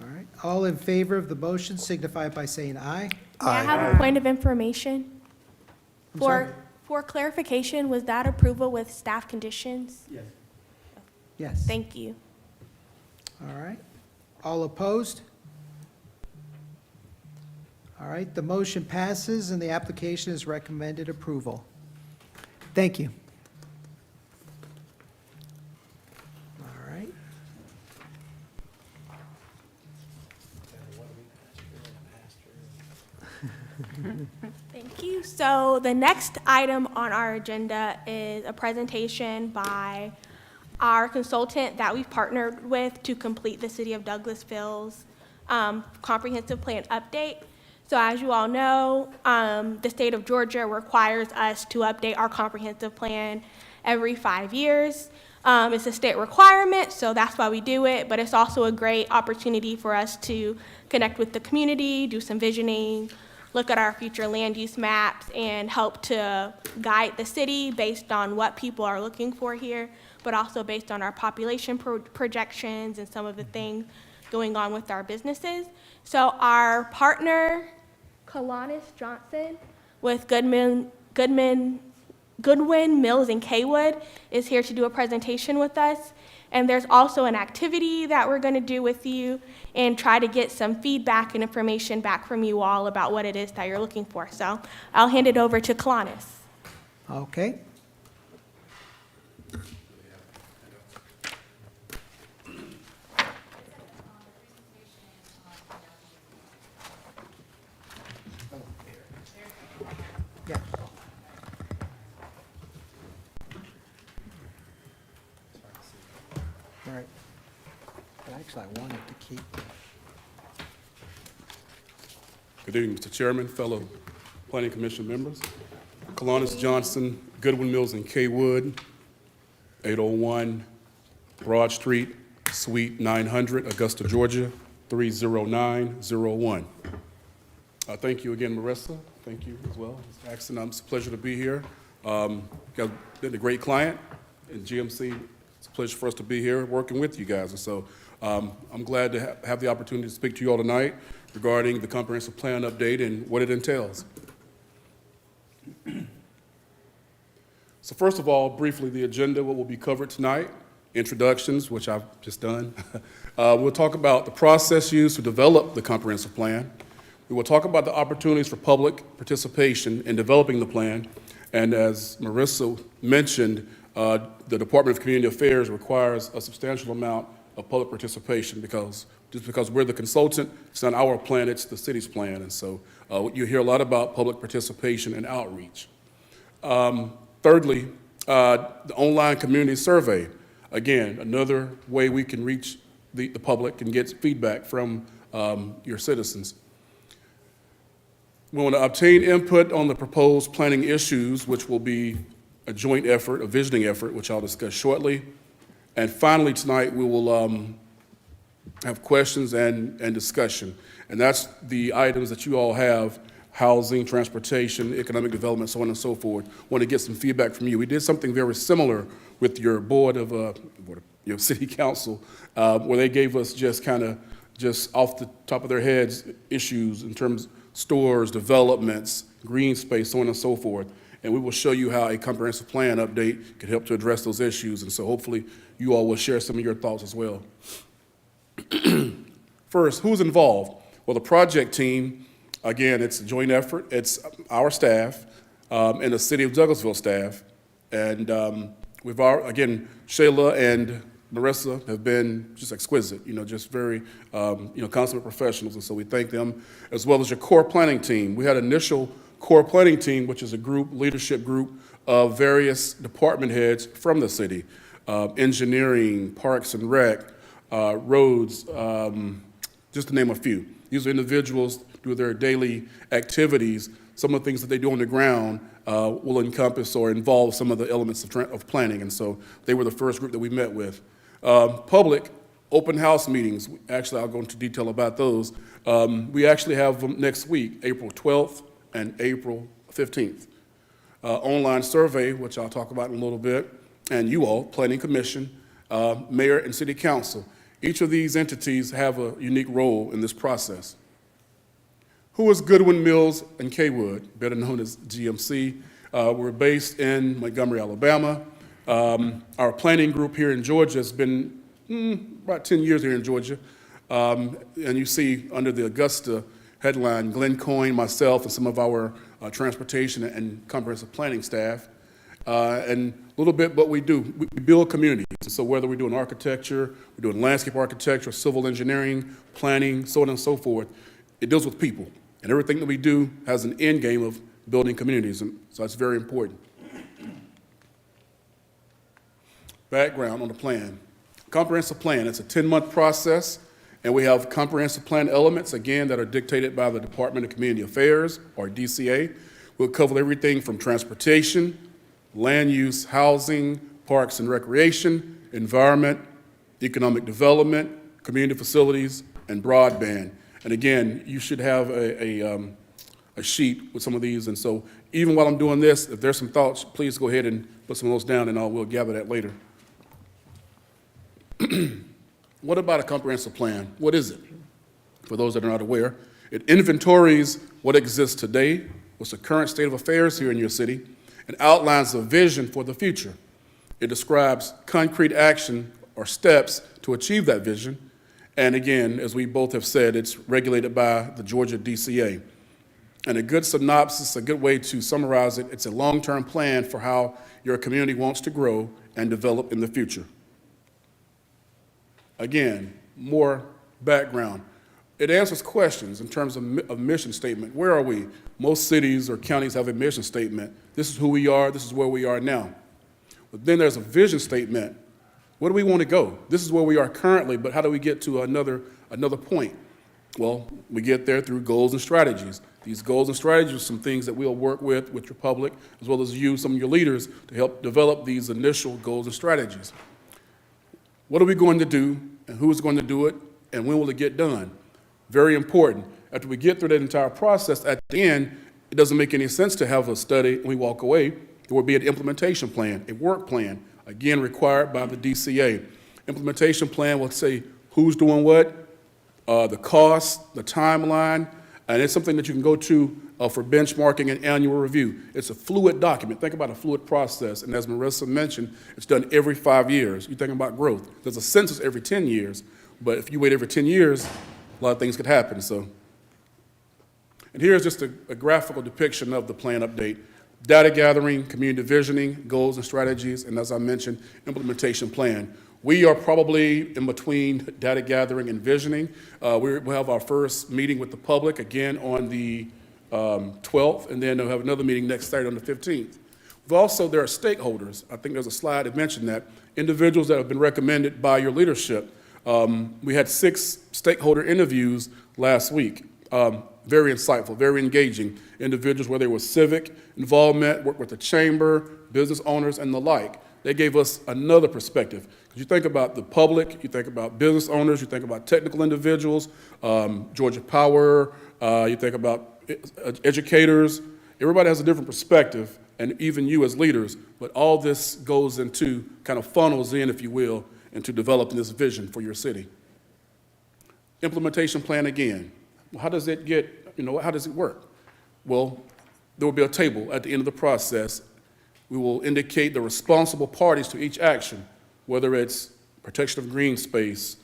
All right. All in favor of the motion signify by saying aye. May I have a point of information? I'm sorry? For clarification, was that approval with staff conditions? Yes. Thank you. All right. All opposed? All right, the motion passes and the application is recommended approval. Thank you. All right. Thank you. So the next item on our agenda is a presentation by our consultant that we've partnered with to complete the City of Douglasville's comprehensive plan update. So as you all know, the state of Georgia requires us to update our comprehensive plan every 5 years. It's a state requirement, so that's why we do it, but it's also a great opportunity for us to connect with the community, do some visioning, look at our future land use maps, and help to guide the city based on what people are looking for here, but also based on our population projections and some of the things going on with our businesses. So our partner, Kalanis Johnson, with Goodwin Mills and Kaywood, is here to do a presentation with us. And there's also an activity that we're going to do with you and try to get some feedback and information back from you all about what it is that you're looking for. So I'll hand it over to Kalanis. Okay. Yeah. All right. But actually, I wanted to keep. Good evening, Mr. Chairman, fellow Planning Commission members. Kalanis Johnson, Goodwin Mills and Kaywood, 801 Broad Street, Suite 900, Augusta, Georgia, 30901. Thank you again, Marissa. Thank you as well. Ms. Axton, it's a pleasure to be here. Got been a great client in GMC. It's a pleasure for us to be here working with you guys. And so I'm glad to have the opportunity to speak to you all tonight regarding the comprehensive plan update and what it entails. So first of all, briefly, the agenda, what will be covered tonight, introductions, which I've just done. We'll talk about the process used to develop the comprehensive plan. We will talk about the opportunities for public participation in developing the plan. And as Marissa mentioned, the Department of Community Affairs requires a substantial amount of public participation because we're the consultant, it's not our plan, it's the city's plan. And so you hear a lot about public participation and outreach. Thirdly, the online community survey. Again, another way we can reach the public and get feedback from your citizens. We want to obtain input on the proposed planning issues, which will be a joint effort, a visioning effort, which I'll discuss shortly. And finally, tonight, we will have questions and discussion. And that's the items that you all have: housing, transportation, economic development, so on and so forth. Want to get some feedback from you. We did something very similar with your your city council, where they gave us just off the top of their heads issues in terms of stores, developments, green space, so on and so forth. And we will show you how a comprehensive plan update can help to address those issues. And so hopefully you all will share some of your thoughts as well. First, who's involved? Well, the project team, again, it's a joint effort. It's our staff and the City of Douglasville staff. And again, Shayla and Marissa have been just exquisite, just very, consummate professionals. And so we thank them, as well as your core planning team. We had an initial core planning team, which is a leadership group of various department heads from the city, engineering, parks and rec, roads, just to name a few. These are individuals do their daily activities. Some of the things that they do on the ground will encompass or involve some of the elements of planning. And so they were the first group that we met with. Public open house meetings, actually I'll go into detail about those. We actually have them next week, April 12th and April 15th. Online survey, which I'll talk about in a little bit, and you all, Planning Commission, Mayor and City Council. Each of these entities have a unique role in this process. Who is Goodwin, Mills, and Kaywood, better known as GMC? We're based in Montgomery, Alabama. Our planning group here in Georgia has been about 10 years here in Georgia. And you see under the Augusta headline, Glenn Coyne, myself, and some of our transportation and comprehensive planning staff. And a little bit what we do, we build communities. So whether we're doing architecture, we're doing landscape architecture, civil engineering, planning, so on and so forth, it deals with people. And everything that we do has an end game of building communities, and so that's very important. Background on the plan. Comprehensive plan, it's a 10-month process, and we have comprehensive plan elements, again, that are dictated by the Department of Community Affairs, or DCA. We'll cover everything from transportation, land use, housing, parks and recreation, environment, economic development, community facilities, and broadband. And again, you should have a sheet with some of these. And so even while I'm doing this, if there's some thoughts, please go ahead and put some of those down, and we'll gather that later. What about a comprehensive plan? What is it? For those that are not aware, it inventories what exists today, what's the current state of affairs here in your city, and outlines a vision for the future. It describes concrete action or steps to achieve that vision. And again, as we both have said, it's regulated by the Georgia DCA. And a good synopsis, a good way to summarize it, it's a long-term plan for how your community wants to grow and develop in the future. Again, more background. It answers questions in terms of mission statement. Where are we? Most cities or counties have a mission statement. This is who we are, this is where we are now. But then there's a vision statement. Where do we want to go? This is where we are currently, but how do we get to another point? Well, we get there through goals and strategies. These goals and strategies are some things that we'll work with your public, as well as you, some of your leaders, to help develop these initial goals and strategies. What are we going to do, and who is going to do it, and when will it get done? Very important. After we get through that entire process, at the end, it doesn't make any sense to have a study and we walk away. There will be an implementation plan, a work plan, again, required by the DCA. Implementation plan will say who's doing what, the cost, the timeline, and it's something that you can go to for benchmarking and annual review. It's a fluid document. Think about a fluid process, and as Marissa mentioned, it's done every 5 years. You're thinking about growth. There's a census every 10 years, but if you wait every 10 years, a lot of things could happen. So, and here's just a graphical depiction of the plan update. Data gathering, community visioning, goals and strategies, and as I mentioned, implementation plan. We are probably in between data gathering and visioning. We'll have our first meeting with the public again on the 12th, and then we'll have another meeting next Saturday on the 15th. We've also, there are stakeholders. I think there's a slide that mentioned that. Individuals that have been recommended by your leadership. We had 6 stakeholder interviews last week. Very insightful, very engaging individuals, whether it was civic involvement, work with the chamber, business owners, and the like. They gave us another perspective. Because you think about the public, you think about business owners, you think about technical individuals, Georgia Power, you think about educators. Everybody has a different perspective, and even you as leaders, but all this goes into, kind of funnels in, if you will, into developing this vision for your city. Implementation plan again. How does it get, how does it work? Well, there will be a table at the end of the process. We will indicate the responsible parties to each action, whether it's protection of green space,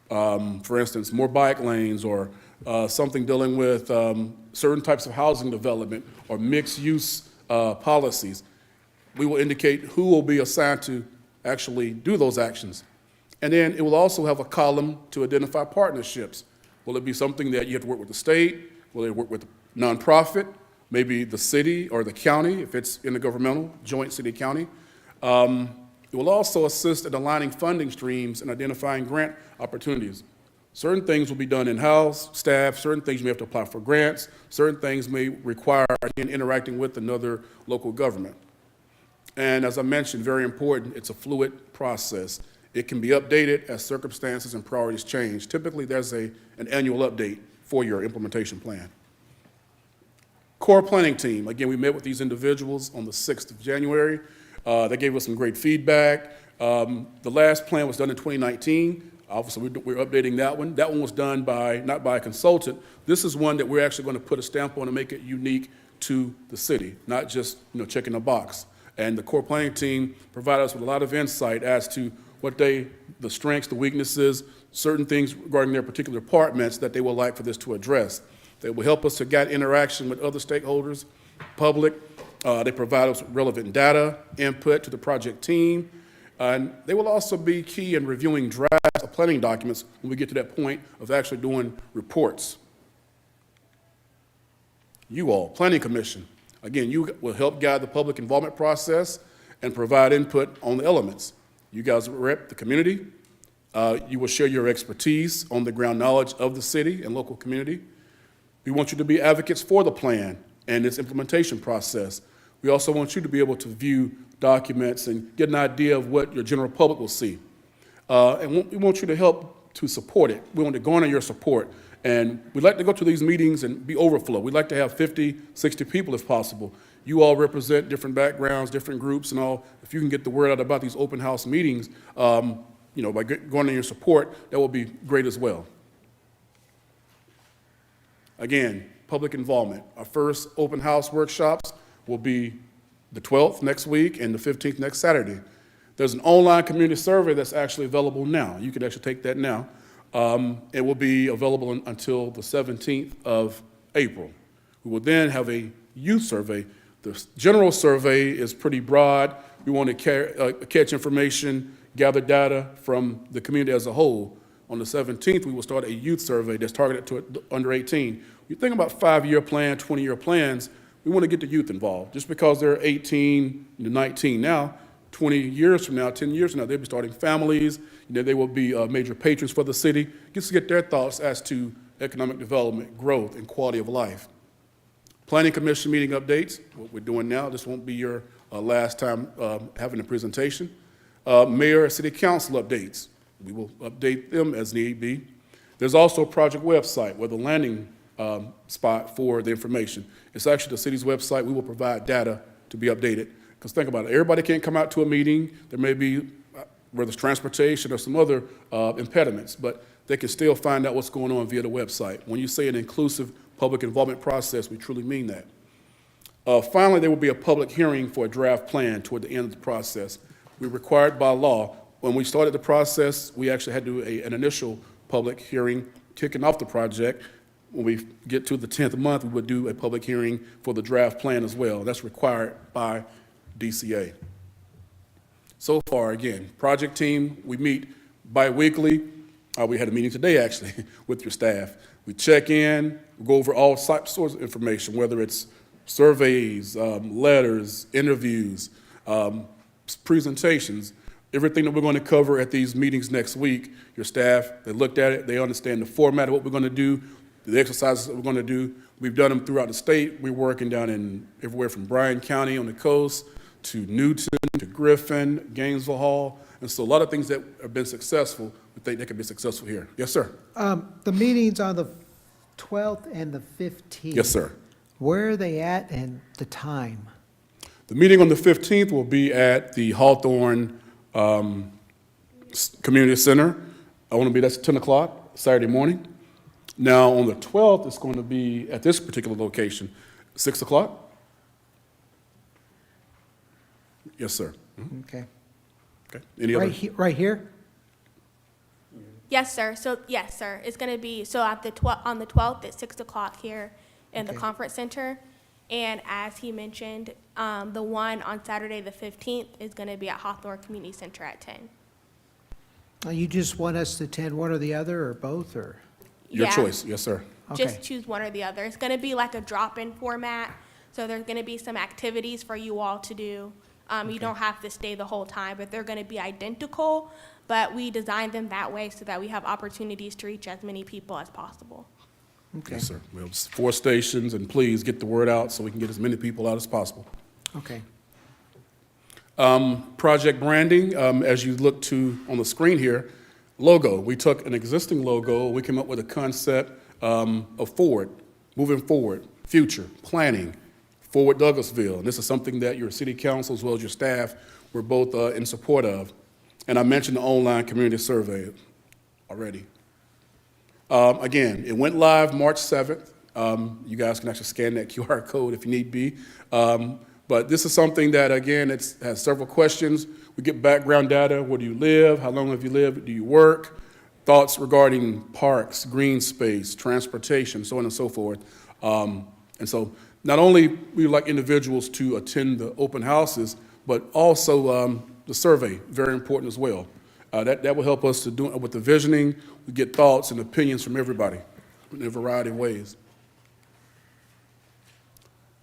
for instance, more bike lanes, or something dealing with certain types of housing development or mixed-use policies. We will indicate who will be assigned to actually do those actions. And then it will also have a column to identify partnerships. Will it be something that you have to work with the state? Will it work with a nonprofit? Maybe the city or the county, if it's intergovernmental, joint city-county. It will also assist in aligning funding streams and identifying grant opportunities. Certain things will be done in-house, staff, certain things you may have to apply for grants, certain things may require, again, interacting with another local government. And as I mentioned, very important, it's a fluid process. It can be updated as circumstances and priorities change. Typically, there's an annual update for your implementation plan. Core planning team, again, we met with these individuals on the 6th of January. They gave us some great feedback. The last plan was done in 2019. Obviously, we're updating that one. That one was done not by a consultant. This is one that we're actually going to put a stamp on and make it unique to the city, not just checking a box. And the core planning team provided us with a lot of insight as to what the strengths, the weaknesses, certain things regarding their particular departments that they would like for this to address. They will help us to get interaction with other stakeholders, public. They provide us with relevant data, input to the project team. And they will also be key in reviewing drafts of planning documents when we get to that point of actually doing reports. You all, Planning Commission, again, you will help guide the public involvement process and provide input on the elements. You guys rep the community. You will share your expertise on the ground knowledge of the city and local community. We want you to be advocates for the plan and its implementation process. We also want you to be able to view documents and get an idea of what your general public will see. And we want you to help to support it. We want to garner your support. And we'd like to go to these meetings and be overflow. We'd like to have 50, 60 people if possible. You all represent different backgrounds, different groups and all. If you can get the word out about these open house meetings, by garnering your support, that will be great as well. Again, public involvement. Our first open house workshops will be the 12th next week and the 15th next Saturday. There's an online community survey that's actually available now. You can actually take that now. It will be available until the 17th of April. We will then have a youth survey. The general survey is pretty broad. We want to catch information, gather data from the community as a whole. On the 17th, we will start a youth survey that's targeted to under 18. You think about 5-year plan, 20-year plans, we want to get the youth involved. Just because they're 18 to 19 now, 20 years from now, 10 years from now, they'll be starting families. They will be major patrons for the city. Just to get their thoughts as to economic development, growth, and quality of life. Planning Commission meeting updates, what we're doing now. This won't be your last time having a presentation. Mayor and City Council updates. We will update them as need be. There's also a project website where the landing spot for the information. It's actually the city's website. We will provide data to be updated. Because think about it, everybody can't come out to a meeting. There may be, whether it's transportation or some other impediments, but they can still find out what's going on via the website. When you say an inclusive public involvement process, we truly mean that. Finally, there will be a public hearing for a draft plan toward the end of the process. We're required by law. When we started the process, we actually had to do an initial public hearing kicking off the project. When we get to the 10th month, we would do a public hearing for the draft plan as well. That's required by DCA. So far, again, project team, we meet bi-weekly. We had a meeting today, actually, with your staff. We check in, we go over all sorts of information, whether it's surveys, letters, interviews, presentations, everything that we're going to cover at these meetings next week. Your staff, they looked at it, they understand the format of what we're going to do, the exercises that we're going to do. We've done them throughout the state. We're working down in everywhere from Bryan County on the coast to Newton, to Griffin, Gainesville Hall. And so a lot of things that have been successful, we think they can be successful here. Yes, sir. The meetings on the 12th and the 15th. Yes, sir. Where are they at and the time? The meeting on the 15th will be at the Hawthorne Community Center. I want to be, that's 10 o'clock, Saturday morning. Now, on the 12th, it's going to be at this particular location, 6 o'clock. Yes, sir. Okay. Okay. Any other? Right here? Yes, sir. So, yes, sir. It's going to be, so at on the 12th at 6 o'clock here in the Okay. conference center. And as he mentioned, the one on Saturday, the 15th, is going to be at Hawthorne Community Center at 10. You just want us to attend one or the other, or both, or? Your Yeah. choice. Yes, sir. Just Okay. choose one or the other. It's going to be like a drop-in format, so there's going to be some activities for you all to do. You don't have to stay the whole time, but they're going to be identical, but we designed them that way so that we have opportunities to reach as many people as possible. Okay. Yes, sir. We have 4 stations, and please get the word out so we can get as many people out as possible. Okay. Project branding, as you look to on the screen here, logo. We took an existing logo, we came up with a concept of forward, moving forward, future, planning, Forward Douglasville. And this is something that your city council as well as your staff were both in support of. And I mentioned the online community survey already. Again, it went live March 7th. You guys can actually scan that QR code if you need be. But this is something that, again, it has several questions. We get background data. Where do you live? How long have you lived? Do you work? Thoughts regarding parks, green space, transportation, so on and so forth. And so not only we would like individuals to attend the open houses, but also the survey, very important as well. That will help us to do with the visioning. We get thoughts and opinions from everybody in a variety of ways.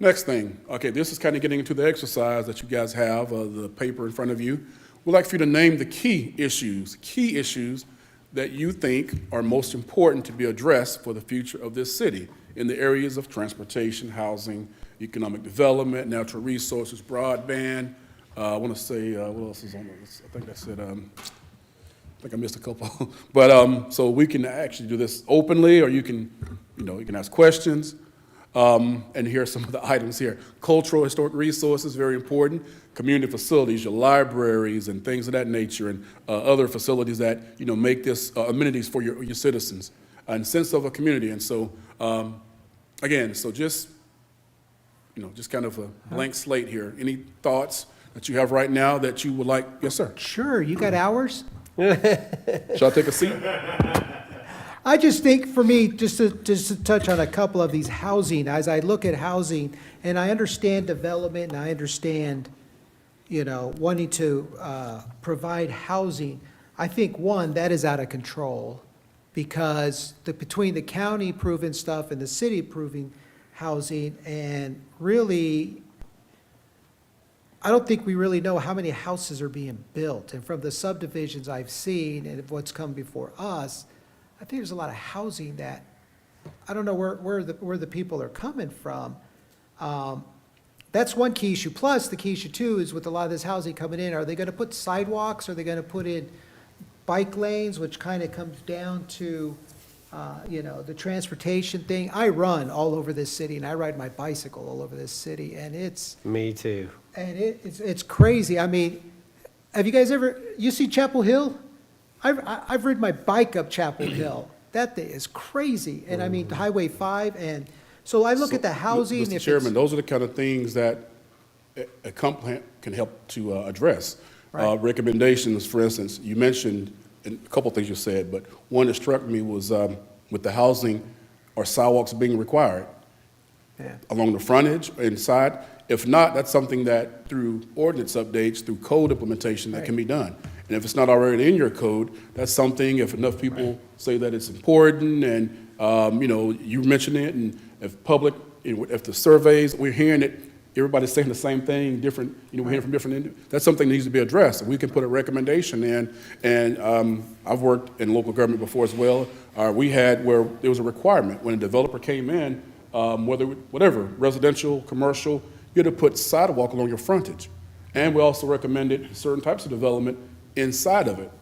Next thing, okay, this is kind of getting into the exercise that you guys have, the paper in front of you. We'd like for you to name the key issues that you think are most important to be addressed for the future of this city in the areas of transportation, housing, economic development, natural resources, broadband. I want to say, what else is on this? I think that's it. I think I missed a couple. But so we can actually do this openly, or you can ask questions. And here are some of the items here. Cultural, historic resources, very important. Community facilities, your libraries and things of that nature, and other facilities that, make this amenities for your citizens, and sense of a community. And so, again, so just kind of a blank slate here. Any thoughts that you have right now that you would like? Yes, sir. Sure, you got hours? Shall I take a seat? I just think for me, just to touch on a couple of these housing, as I look at housing, and I understand development, and I understand, wanting to provide housing, I think, one, that is out of control, because between the county approving stuff and the city approving housing, and really, I don't think we really know how many houses are being built. And from the subdivisions I've seen and what's come before us, I think there's a lot of housing that, I don't know where the people are coming from. That's one key issue. Plus, the key issue too is with a lot of this housing coming in, are they going to put sidewalks? Are they going to put in bike lanes, which kind of comes down to you know, the transportation thing. I run all over this city, and I ride my bicycle all over this city, and it's, Me too. and it's crazy. I mean, have you guys ever, you see Chapel Hill? I've ridden my bike up Chapel Hill. That thing is crazy. And I mean, Highway 5, and so I look at the housing. Mr. if it's- Chairman, those are the kind of things that a comp plan can help to address. Right. Recommendations, for instance, you mentioned, and a couple of things you said, but one that struck me was with the housing or sidewalks being required Yeah. along the frontage, inside. If not, that's something that through ordinance updates, through code implementation, that can be done. And if it's not already in your code, that's something, if enough people say that it's important, and, you know, you mentioned it, and if public, if the surveys, we're hearing it, everybody's saying the same thing, different, you know, we're hearing from different, that's something that needs to be addressed. And we can put a recommendation in, and I've worked in local government before as well. We had where there was a requirement, when a developer came in, whatever, residential, commercial, you had to put sidewalk along your frontage. And we also recommended certain types of development inside of it.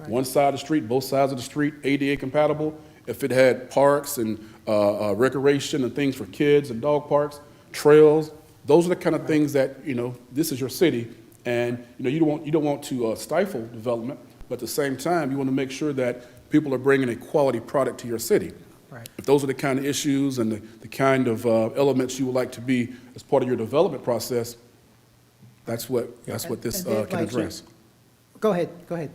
One side of the street, both sides of the street, ADA compatible. If it had parks and recreation and things for kids and dog parks, trails, those are the kind of things that, you know, this is your city, and, you know, you don't want to stifle development, but at the same time, you want to make sure that people are bringing a quality product to your city. Right. If those are the kind of issues and the kind of elements you would like to be as part of your development process, that's what this And then, can like, address. Go ahead.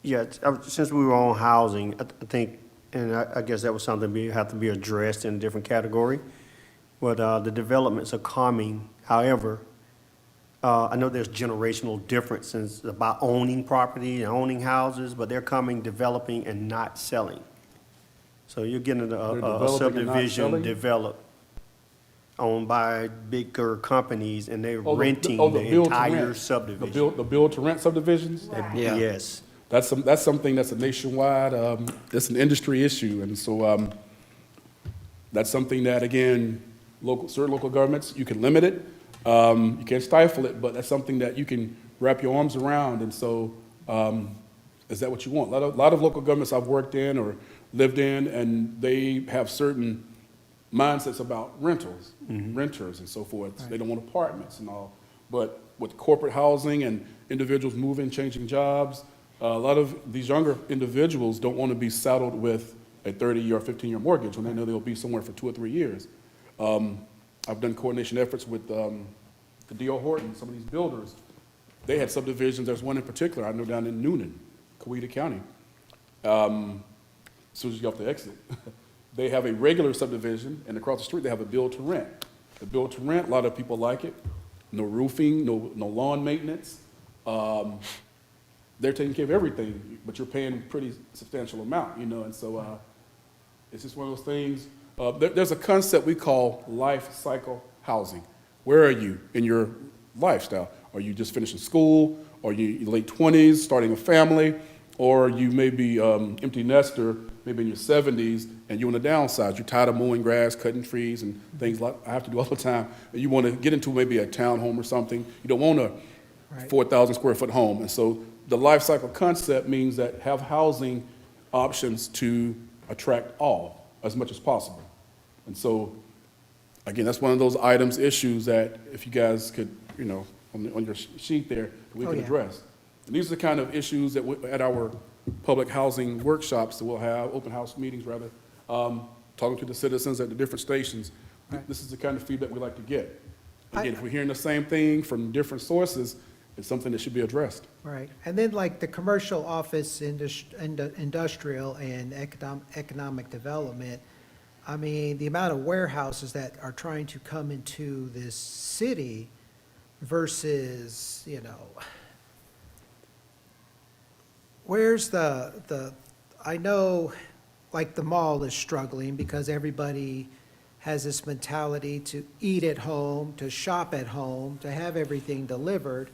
Yeah, since we were on housing, I think, and I guess that was something have to be addressed in a different category. But the developments are coming. However, I know there's generational differences about owning property and owning houses, but they're coming, developing, and not selling. So you're getting They're a developing and not subdivision selling? developed, owned by bigger companies, and they're Oh, renting the the build to entire rent. subdivision. The build to rent subdivisions? Yeah. Yes. That's something that's a nationwide, it's an industry issue, and so that's something that, again, certain local governments, you can limit it, you can't stifle it, but that's something that you can wrap your arms around, and so is that what you want? A lot of local governments I've worked in or lived in, and they have certain mindsets about renters and so forth. They don't want apartments and all, but with corporate housing and individuals moving, changing jobs, a lot of these younger individuals don't want to be saddled with a 30-year or 15-year mortgage when they know they'll be somewhere for 2 or 3 years. I've done coordination efforts with the D.O. Horton, some of these builders. They had subdivisions. There's one in particular I know down in Noonan, Coweta County. As soon as you get off the exit, they have a regular subdivision, and across the street they have a build to rent. The build to rent, a lot of people like it. No roofing, no lawn maintenance. They're taking care of everything, but you're paying a pretty substantial amount, you know, and so it's just one of those things. There's a concept we call life cycle housing. Where are you in your lifestyle? Are you just finishing school? Are you in your late 20s, starting a family? Or you may be empty nester, maybe in your 70s, and you're on the downside. You're tired of mowing grass, cutting trees, and things like I have to do all the time. And you want to get into maybe a townhome or something. You don't want a 4,000 square foot home. And so the life cycle concept means that have housing options to attract all as much as possible. And so, again, that's one of those items, issues that if you guys could, you know, on your sheet there, we can address. And these are the kind of issues that at our public housing workshops that we'll have, open house meetings rather, talking to the citizens at the different stations. This is the kind of feedback we like to get. Again, if we're hearing the same thing from different sources, it's something that should be addressed. Right, and then like the commercial office, industrial and economic development, I mean, the amount of warehouses that are trying to come into this city versus, you know, where's I know, like, the mall is struggling because everybody has this mentality to eat at home, to shop at home, to have everything delivered.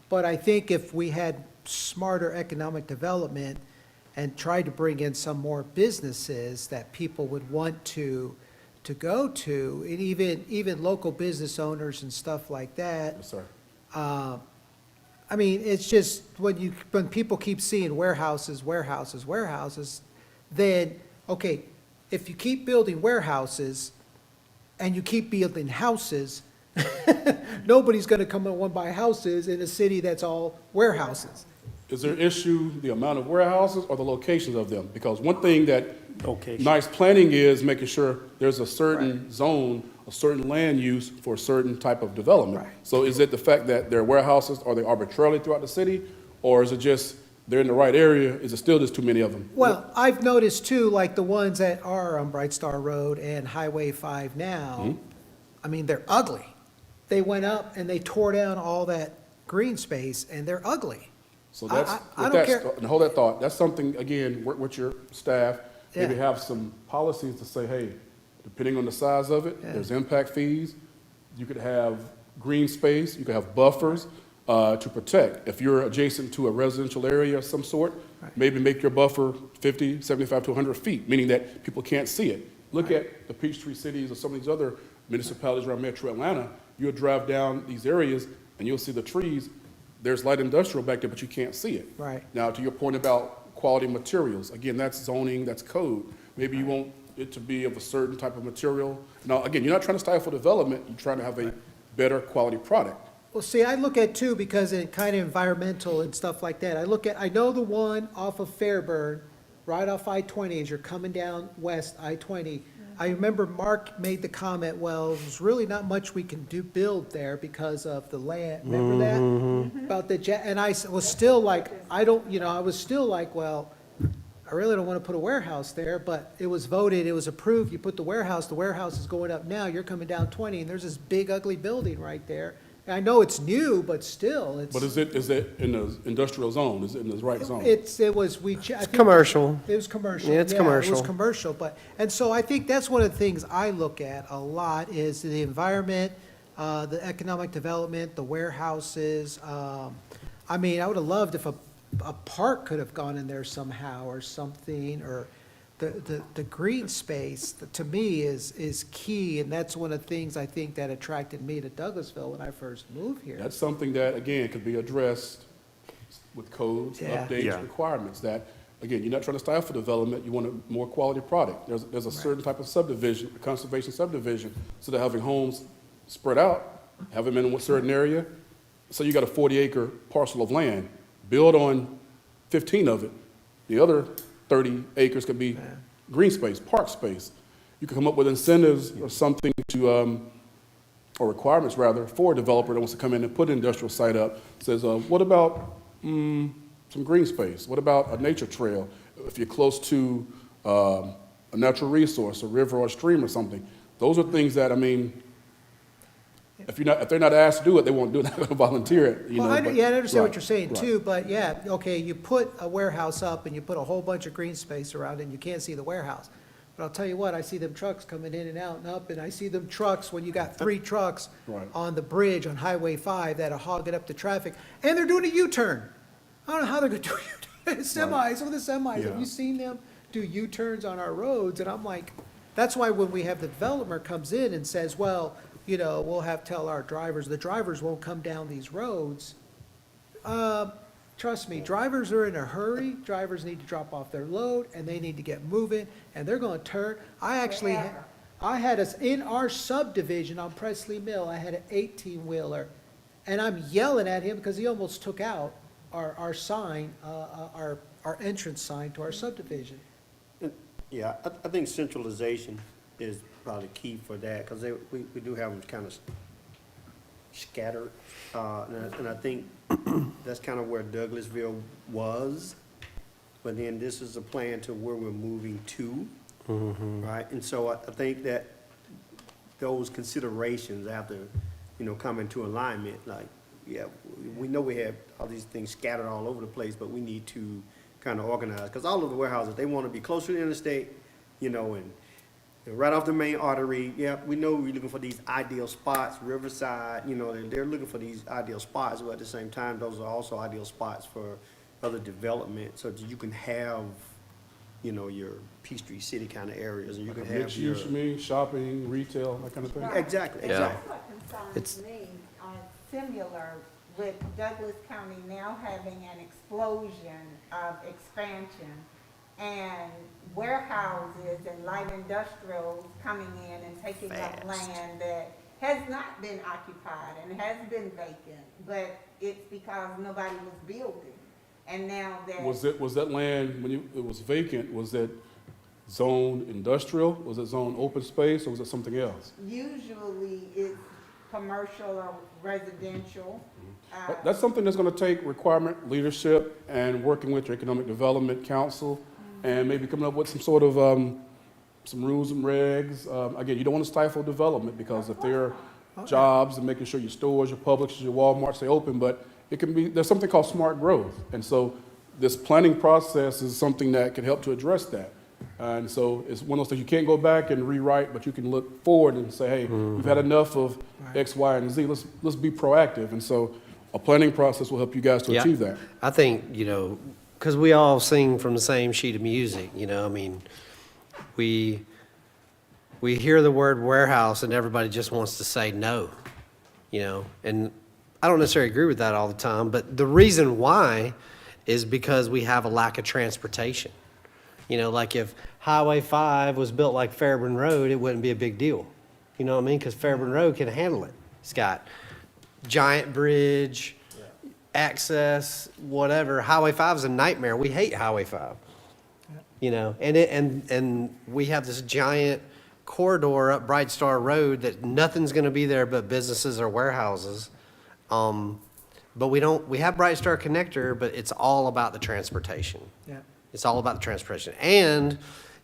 But I think if we had smarter economic development and tried to bring in some more businesses that people would want to go to, and even local business owners and stuff like that. Yes, sir. I mean, it's just when people keep seeing warehouses, then okay, if you keep building warehouses and you keep building houses, nobody's gonna come and want to buy houses in a city that's all warehouses. Is there issue the amount of warehouses or the locations of them? Because one thing that Location. nice planning is making sure there's a certain zone, a certain land use for a certain type of development. Right. So is it the fact that there are warehouses, are they arbitrarily throughout the city? Or is it just, they're in the right area, is it still just too many of them? Well, I've noticed too, like the ones that are on Bright Star Road and Highway 5 now, I mean, they're ugly. They went up and they tore down all that green space and they're ugly. So that's, I with don't that, care. and hold that thought, that's something, again, work with your staff, maybe Yeah. have some policies to say, hey, depending on the size of it, Yeah. there's impact fees, you could have green space, you could have buffers to protect. If you're adjacent to a residential area of some sort, maybe make your buffer 50, 75 to 100 feet, meaning that people can't see it. Look at the Peachtree cities or some of these other municipalities around metro Atlanta, you'll drive down these areas and you'll see the trees. There's light industrial back there, but you can't see it. Right. Now, to your point about quality materials, again, that's zoning, that's code. Maybe you want it to be of a certain type of material. Now, again, you're not trying to stifle development, you're trying to have a better quality product. Well, see, I look at too, because it kind of environmental and stuff like that. I know the one off of Fairburn, right off I-20, as you're coming down west I-20. I remember Mark made the comment, well, there's really not much we can build there because of the land. Remember that? About the, and I was still like, I was still like, well, I really don't want to put a warehouse there, but it was voted, it was approved, you put the warehouse is going up now, you're coming down 20, and there's this big ugly building right there. And I know it's new, but still, it's. But is it in the industrial zone? Is it in the right zone? It was, I think Commercial. it was commercial. Yeah, it's It commercial. was commercial, and so I think that's one of the things I look at a lot is the environment, the economic development, the warehouses. I mean, I would have loved if a park could have gone in there somehow or something, or the green space, to me, is key, and that's one of the things I think that attracted me to Douglasville when I first moved here. That's something that, again, could be addressed with codes, Yeah. updates, Yeah. requirements, that, again, you're not trying to stifle development, you want a more quality product. There's a certain type of subdivision, a conservation subdivision, so they're having homes spread out, have them in a certain area. So you got a 40-acre parcel of land, build on 15 of it. The other 30 acres could be green space, park space. You can come up with incentives or something to, or requirements rather, for a developer that wants to come in and put an industrial site up. Says, what about some green space? What about a nature trail? If you're close to a natural resource, a river or a stream or something. Those are things that, I mean, if they're not asked to do it, they won't do it, they're not gonna volunteer it, you know. Well, I but- understand what right, you're saying right. too, but yeah, okay, you put a warehouse up and you put a whole bunch of green space around it and you can't see the warehouse. But I'll tell you what, I see them trucks coming in and out and up, and I see them trucks, when you got 3 trucks Right. on the bridge on Highway 5 that are hogging up the traffic, and they're doing a U-turn. I don't know how they're gonna do a U-turn. Semis, some of the semis, have Yeah. you seen them do U-turns on our roads? And I'm like, that's why when we have the developer comes in and says, well, you know, we'll tell our drivers, the drivers won't come down these roads. Trust me, drivers are in a hurry, drivers need to drop off their load, and they need to get moving, and they're gonna turn. I had us, in our subdivision on Presley Mill, I had an 18-wheeler, and I'm yelling at him because he almost took out our sign, our entrance sign to our subdivision. Yeah, I think centralization is probably key for that, because we do have them kind of scattered. And I think that's kind of where Douglasville was, but then this is a plan to where we're moving to, right? And so I think that those considerations have to, come into alignment, like, yeah, we know we have all these things scattered all over the place, but we need to kind of organize, because all of the warehouses, they want to be closer to the interstate, and right off the main artery. Yeah, we know we're looking for these ideal spots, Riverside, they're looking for these ideal spots, but at the same time, those are also ideal spots for other development, so that you can have, your Peachtree City kind of areas, and you can have Mixed your. use, you mean, shopping, retail, that kind of thing? Exactly, And exactly. that's what It's- concerns me, similar with Douglas County now having an explosion of expansion and warehouses and light industrials coming in and taking up land that has not been occupied and has been vacant, but it's because nobody was building. And now that. Was that land, when it was vacant, was that zone industrial? Was it zone open space, or was it something else? Usually it's commercial or residential. That's something that's gonna take requirement, leadership, and working with your Economic Development Council, and maybe coming up with some sort of, some rules and regs. Again, you don't wanna stifle development, because if there are jobs and making sure your stores, your Publix, your Walmarts stay open, but it can be, there's something called smart growth. And so this planning process is something that can help to address that. And so it's one of those things you can't go back and rewrite, but you can look forward and say, hey, we've had enough of X, Y, and Z. Let's be proactive. And so a planning process will help you guys to Yeah. achieve that. I think, because we all sing from the same sheet of music, I mean, we hear the word warehouse and everybody just wants to say no, and I don't necessarily agree with that all the time, but the reason why is because we have a lack of transportation. Like if Highway 5 was built like Fairburn Road, it wouldn't be a big deal. You know what I mean? Because Fairburn Road can handle it. It's got giant bridge, access, whatever. Highway 5 is a nightmare. We hate Highway 5. And we have this giant corridor up Bright Star Road that nothing's going to be there but businesses or warehouses. But we have Bright Star Connector, but it's all about the transportation. Yeah. It's all about the transportation. And,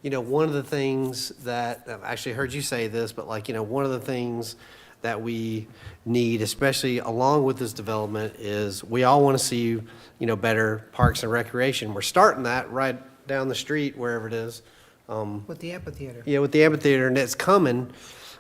one of the things that, I've actually heard you say this, but one of the things that we need, especially along with this development, is we all want to see, better parks and recreation. We're starting that right down the street, wherever it is. With the amphitheater. Yeah, with the amphitheater, and it's coming,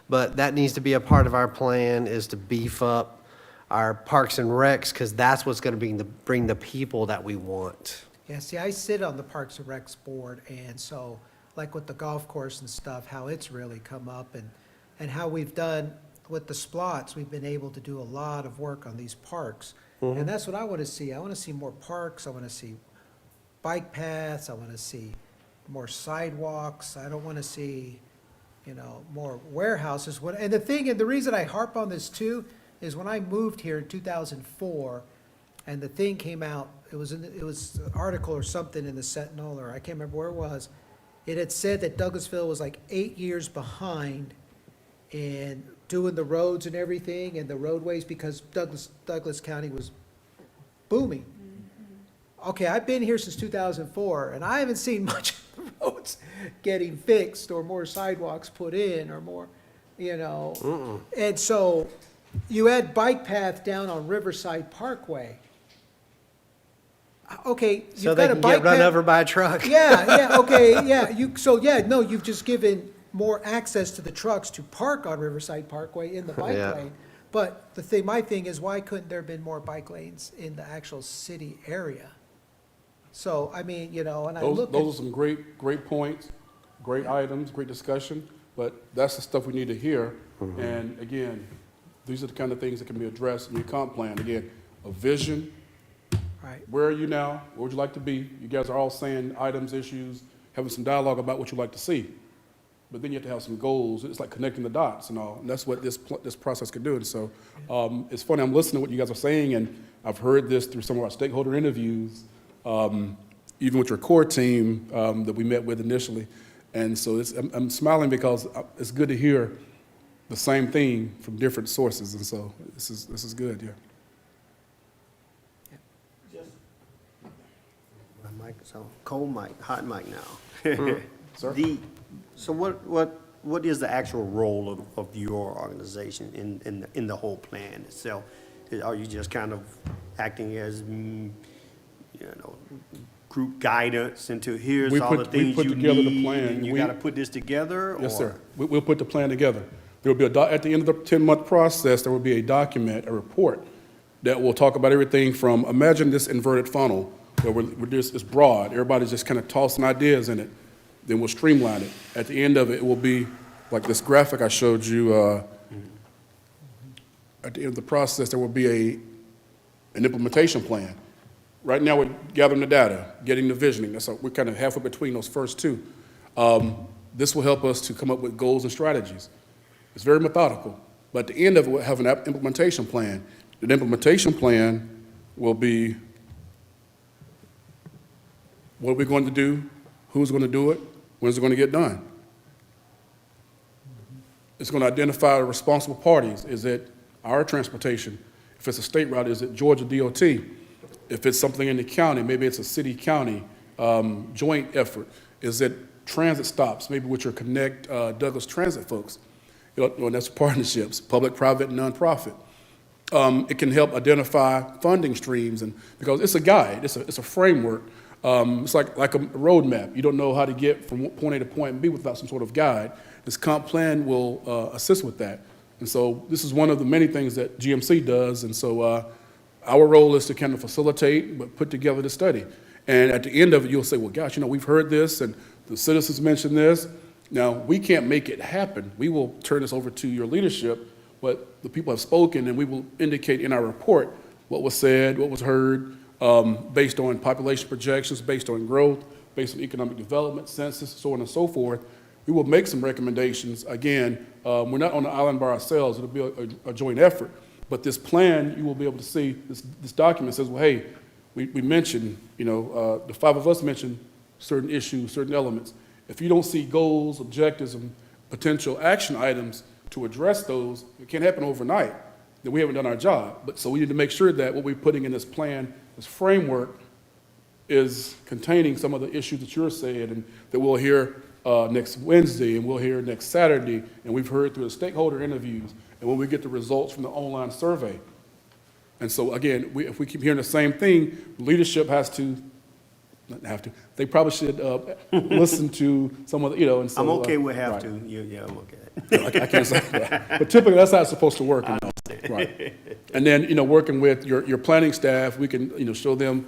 but that needs to be a part of our plan, is to beef up our parks and recs, because that's what's going to bring the people that we want. Yeah, see, I sit on the Parks and Recs board, and so, like with the golf course and stuff, how it's really come up, and how we've done with the Splots, we've been able to do a lot of work on these parks. And that's what I want to see. I want to see more parks, I want to see bike paths, I want to see more sidewalks, I don't want to see, more warehouses. And the reason I harp on this too, is when I moved here in 2004, and the thing came out, it was an article or something in the Sentinel, or I can't remember where it was. It had said that Douglasville was like 8 years behind in doing the roads and everything, and the roadways, because Douglas County was booming. Okay, I've been here since 2004, and I haven't seen much of the roads getting fixed, or more sidewalks put in, or more, And so, you add bike path down on Riverside Parkway. Okay, So you've they got a can bike get run path. over by a truck. Yeah, okay, yeah, you've just given more access to the trucks to park on Riverside Parkway in the bike Yeah. lane. But my thing is, why couldn't there have been more bike lanes in the actual city area? So, I mean, and I look at. Those are some great points, great items, great discussion, but that's the stuff we need to hear. And again, these are the kind of things that can be addressed in your comp plan. Again, a vision. Right. Where are you now? Where would you like to be? You guys are all saying items, issues, having some dialogue about what you'd like to see. But then you have to have some goals. It's like connecting the dots and all. And that's what this process can do. And so it's funny, I'm listening to what you guys are saying, and I've heard this through some of our stakeholder interviews, even with your core team that we met with initially. And so I'm smiling because it's good to hear the same thing from different sources. And so this is good, yeah. My mic is on. Cold mic, hot mic now. Sir? So what is the actual role of your organization in the whole plan itself? Are you just kind of acting as, group guidance into here's We all put- the we things put you together the need, plan. and you We- got to put this together? Yes, or- sir. We'll put the plan together. There will be at the end of the 10-month process, there will be a document, a report, that will talk about everything from, imagine this inverted funnel, where it's broad, everybody's just kind of tossing ideas in it, then we'll streamline it. At the end of it, it will be like this graphic I showed you. At the end of the process, there will be an implementation plan. Right now, we're gathering the data, getting the visioning. We're kind of halfway between those first two. This will help us to come up with goals and strategies. It's very methodical, but at the end of it, we'll have an implementation plan. The implementation plan will be what are we going to do, who's going to do it, when's it going to get done. It's going to identify the responsible parties. Is it our transportation? If it's a state route, is it Georgia DOT? If it's something in the county, maybe it's a city-county joint effort. Is it transit stops, maybe with your Connect Douglas Transit folks? And that's partnerships, public, private, and nonprofit. It can help identify funding streams, and because it's a guide, it's a framework. It's like a roadmap. You don't know how to get from point A to point B without some sort of guide. This comp plan will assist with that. And so this is one of the many things that GMC does. And so our role is to kind of facilitate, but put together the study. And at the end of it, you'll say, well, gosh, we've heard this, and the citizens mentioned this. Now, we can't make it happen. We will turn this over to your leadership, what the people have spoken, and we will indicate in our report what was said, what was heard, based on population projections, based on growth, based on economic development, census, so on and so forth. We will make some recommendations. Again, we're not on the island by ourselves. It'll be a joint effort. But this plan, you will be able to see, this document says, well, hey, we mentioned, the five of us mentioned certain issues, certain elements. If you don't see goals, objectives, and potential action items to address those, it can't happen overnight, then we haven't done our job. But so we need to make sure that what we're putting in this plan, this framework, is containing some of the issues that you're saying, and that we'll hear next Wednesday, and we'll hear next Saturday, and we've heard through the stakeholder interviews, and when we get the results from the online survey. And so again, if we keep hearing the same thing, leadership they probably should listen to some of the, and so. I'm okay with have right. to. Yeah, I'm okay. I can't say that. But typically, that's how it's supposed to work. Right. And then, working with your planning staff, we can, show them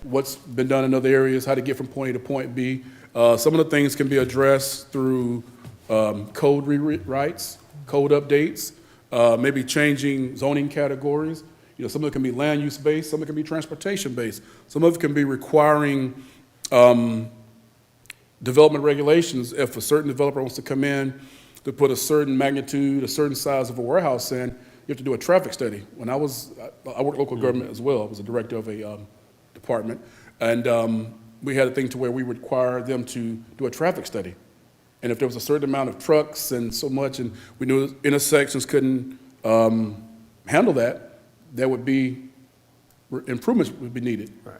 what's been done in other areas, how to get from point A to point B. Some of the things can be addressed through code rewrites, code updates, maybe changing zoning categories. Some of it can be land use based, some of it can be transportation based, some of it can be requiring development regulations. If a certain developer wants to come in to put a certain magnitude, a certain size of a warehouse in, you have to do a traffic study. When I worked local government as well. I was a director of a department, and we had a thing to where we required them to do a traffic study. And if there was a certain amount of trucks and so much, and we knew intersections couldn't handle that, there would be improvements would be needed. Right.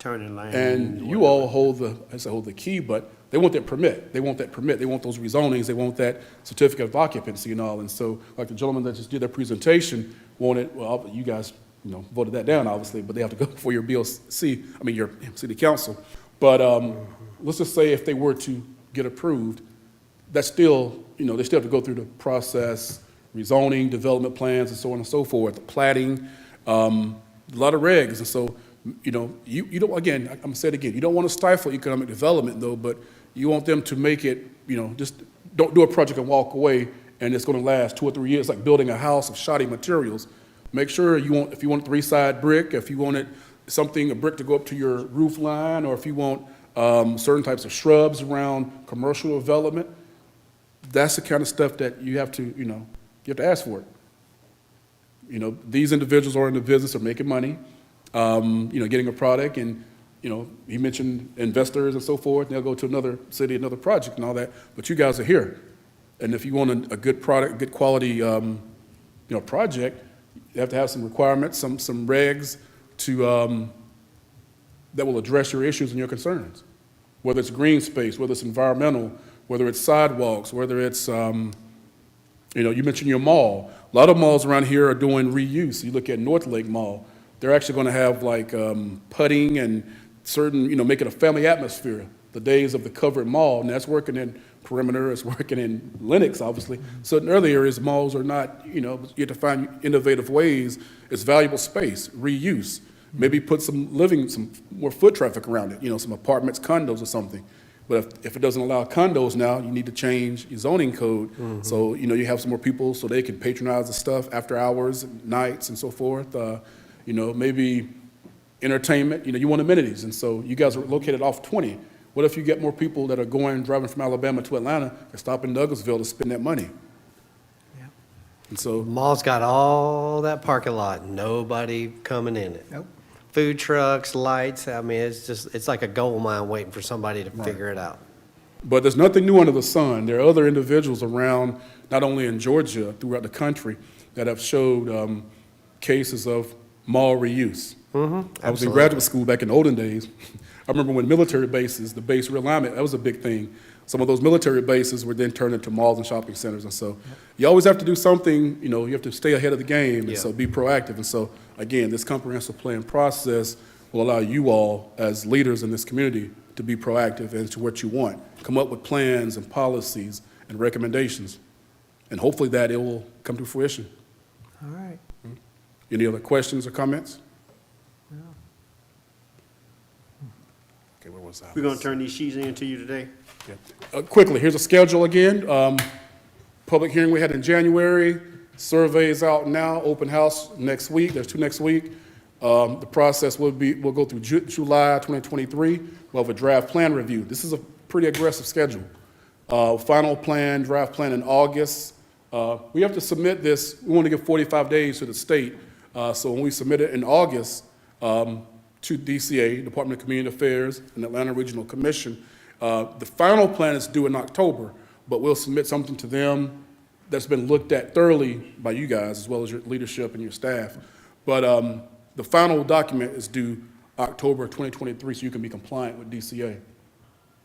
Turning lane. And you all hold the key, but they want that permit. They want that permit. They want those rezonings. They want that certificate of occupancy and all. And so, like the gentleman that just did their presentation wanted, well, you guys, voted that down, obviously, but they have to go before your your city council. But let's just say if they were to get approved, that's still, they still have to go through the process, rezoning, development plans, and so on and so forth, the platting, a lot of regs. And so, you don't, again, I'm gonna say it again, you don't want to stifle economic development though, but you want them to make it, just don't do a project and walk away and it's going to last 2 or 3 years, like building a house of shoddy materials. Make sure if you want 3-side brick, if you wanted a brick to go up to your roof line, or if you want certain types of shrubs around commercial development, that's the kind of stuff that you have to, you have to ask for it. These individuals are in the business of making money, getting a product, and, he mentioned investors and so forth, and they'll go to another city, another project and all that, but you guys are here. And if you want a good product, good quality, project, you have to have some requirements, some regs to, that will address your issues and your concerns. Whether it's green space, whether it's environmental, whether it's sidewalks, whether it's, you mentioned your mall. A lot of malls around here are doing reuse. You look at North Lake Mall, they're actually going to have like putting and certain, make it a family atmosphere. The days of the covered mall, and that's working in Perimeter, it's working in Lenox, obviously. So in early areas, malls are not, you have to find innovative ways. It's valuable space, reuse. Maybe put some more foot traffic around it, some apartments, condos or something. But if it doesn't allow condos now, you need to change your zoning code. Mm-hmm. So, you have some more people so they can patronize the stuff after hours, nights, and so forth. Maybe entertainment, you want amenities, and so you guys are located off 20. What if you get more people that are driving from Alabama to Atlanta and stop in Douglasville to spend that money? Yeah. And so, Mall's got all that parking lot, nobody coming in it. Nope. Food trucks, lights, I mean, it's like a gold mine waiting for somebody to figure it out. but there's nothing new under the sun. There are other individuals around, not only in Georgia, throughout the country, that have showed cases of mall reuse. I was in absolutely. graduate school back in the olden days. I remember when military bases, the base realignment, that was a big thing. Some of those military bases were then turned into malls and shopping centers. And so you always have to do something, you have to stay ahead of the game, and so be proactive. And so, again, this comprehensive plan process will allow you all, as leaders in this community, to be proactive as to what you want. Come up with plans and policies and recommendations. And hopefully that it will come to fruition. All right. Any other questions or comments? Okay, where was I? We're gonna turn these sheets in to you today. Yeah. Quickly, here's a schedule again. Public hearing we had in January, surveys out now, open house next week, there's 2 next week. The process we'll go through July 2023. We'll have a draft plan review. This is a pretty aggressive schedule. Final plan, draft plan in August. We have to submit this, we want to give 45 days to the state. So when we submit it in August to DCA, Department of Community Affairs, and Atlanta Regional Commission, the final plan is due in October, but we'll submit something to them that's been looked at thoroughly by you guys, as well as your leadership and your staff. But the final document is due October 2023, so you can be compliant with DCA.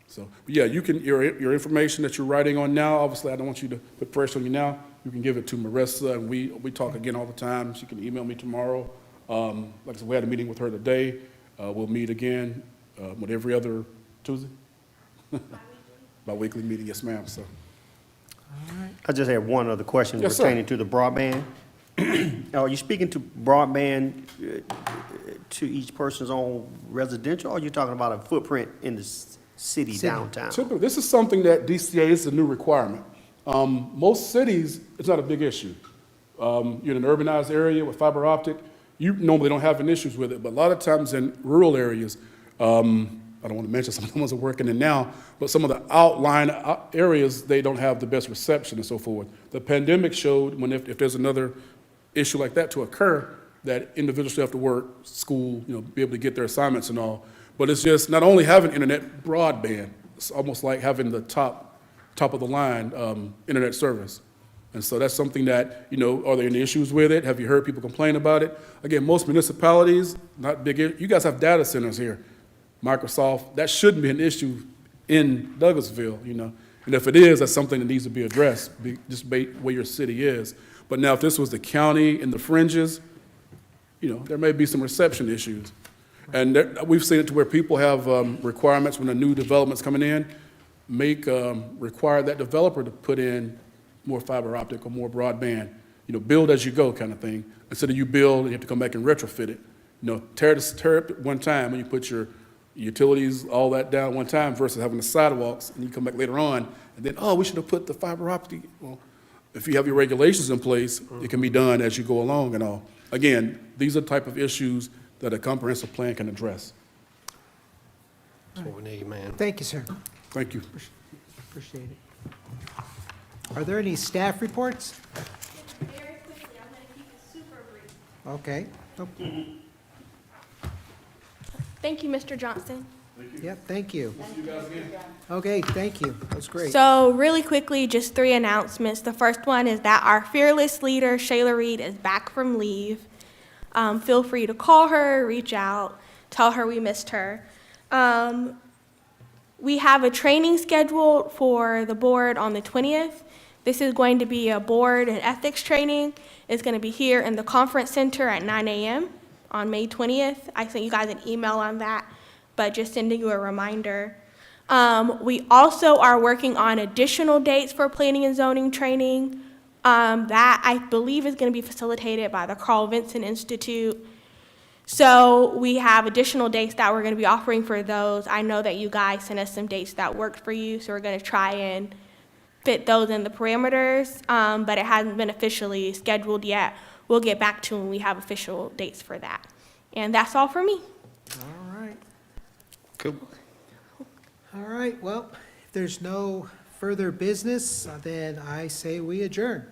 So, but yeah, you can, your information that you're writing on now, obviously I don't want you to put pressure on you now. You can give it to Marissa, and we talk again all the time. She can email me tomorrow. Like I said, we had a meeting with her today. We'll meet again, with every other Tuesday? Bi-weekly meeting, yes ma'am, so. I just have one other question Yes, sir. pertaining to the broadband. Are you speaking to broadband to each person's own residential, or are you talking about a footprint in the city downtown? Typically, this is something that DCA is a new requirement. Most cities, it's not a big issue. You're in an urbanized area with fiber optic, you normally don't have any issues with it, but a lot of times in rural areas, I don't want to mention some of the ones that are working in now, but some of the outlying areas, they don't have the best reception and so forth. The pandemic showed if there's another issue like that to occur, that individuals have to work, school, be able to get their assignments and all. But it's just not only having internet broadband, it's almost like having the top of the line internet service. And so that's something that, are there any issues with it? Have you heard people complain about it? Again, most municipalities, not big, you guys have data centers here. Microsoft, that shouldn't be an issue in Douglasville, And if it is, that's something that needs to be addressed, just where your city is. But now if this was the county in the fringes, there may be some reception issues. And we've seen it to where people have requirements when a new development's coming in, require that developer to put in more fiber optic or more broadband, build as you go kind of thing. Instead of you build, you have to come back and retrofit it. Tear it one time when you put your utilities, all that down one time versus having the sidewalks, and you come back later on, and then, we should have put the fiber optic. Well, if you have your regulations in place, it can be done as you go along and all. Again, these are the type of issues that a comprehensive plan can address. That's what we need, man. Thank you, sir. Thank you. Appreciate it. Are there any staff reports? Very quickly, I'm going to keep it super brief. Okay. Thank you, Mr. Johnson. Yep, thank you. Okay, thank you. That's great. So really quickly, just 3 announcements. The first one is that our fearless leader, Shayla Reed, is back from leave. Feel free to call her, reach out, tell her we missed her. We have a training scheduled for the board on the 20th. This is going to be a board and ethics training. It's going to be here in the conference center at 9 a.m. on May 20th. I sent you guys an email on that, but just sending you a reminder. We also are working on additional dates for planning and zoning training. That I believe is going to be facilitated by the Carl Vinson Institute. So we have additional dates that we're going to be offering for those. I know that you guys sent us some dates that worked for you, so we're going to try and fit those in the parameters, but it hasn't been officially scheduled yet. We'll get back to when we have official dates for that. And that's all for me. All right. Cool. All right, well, if there's no further business, then I say we adjourn.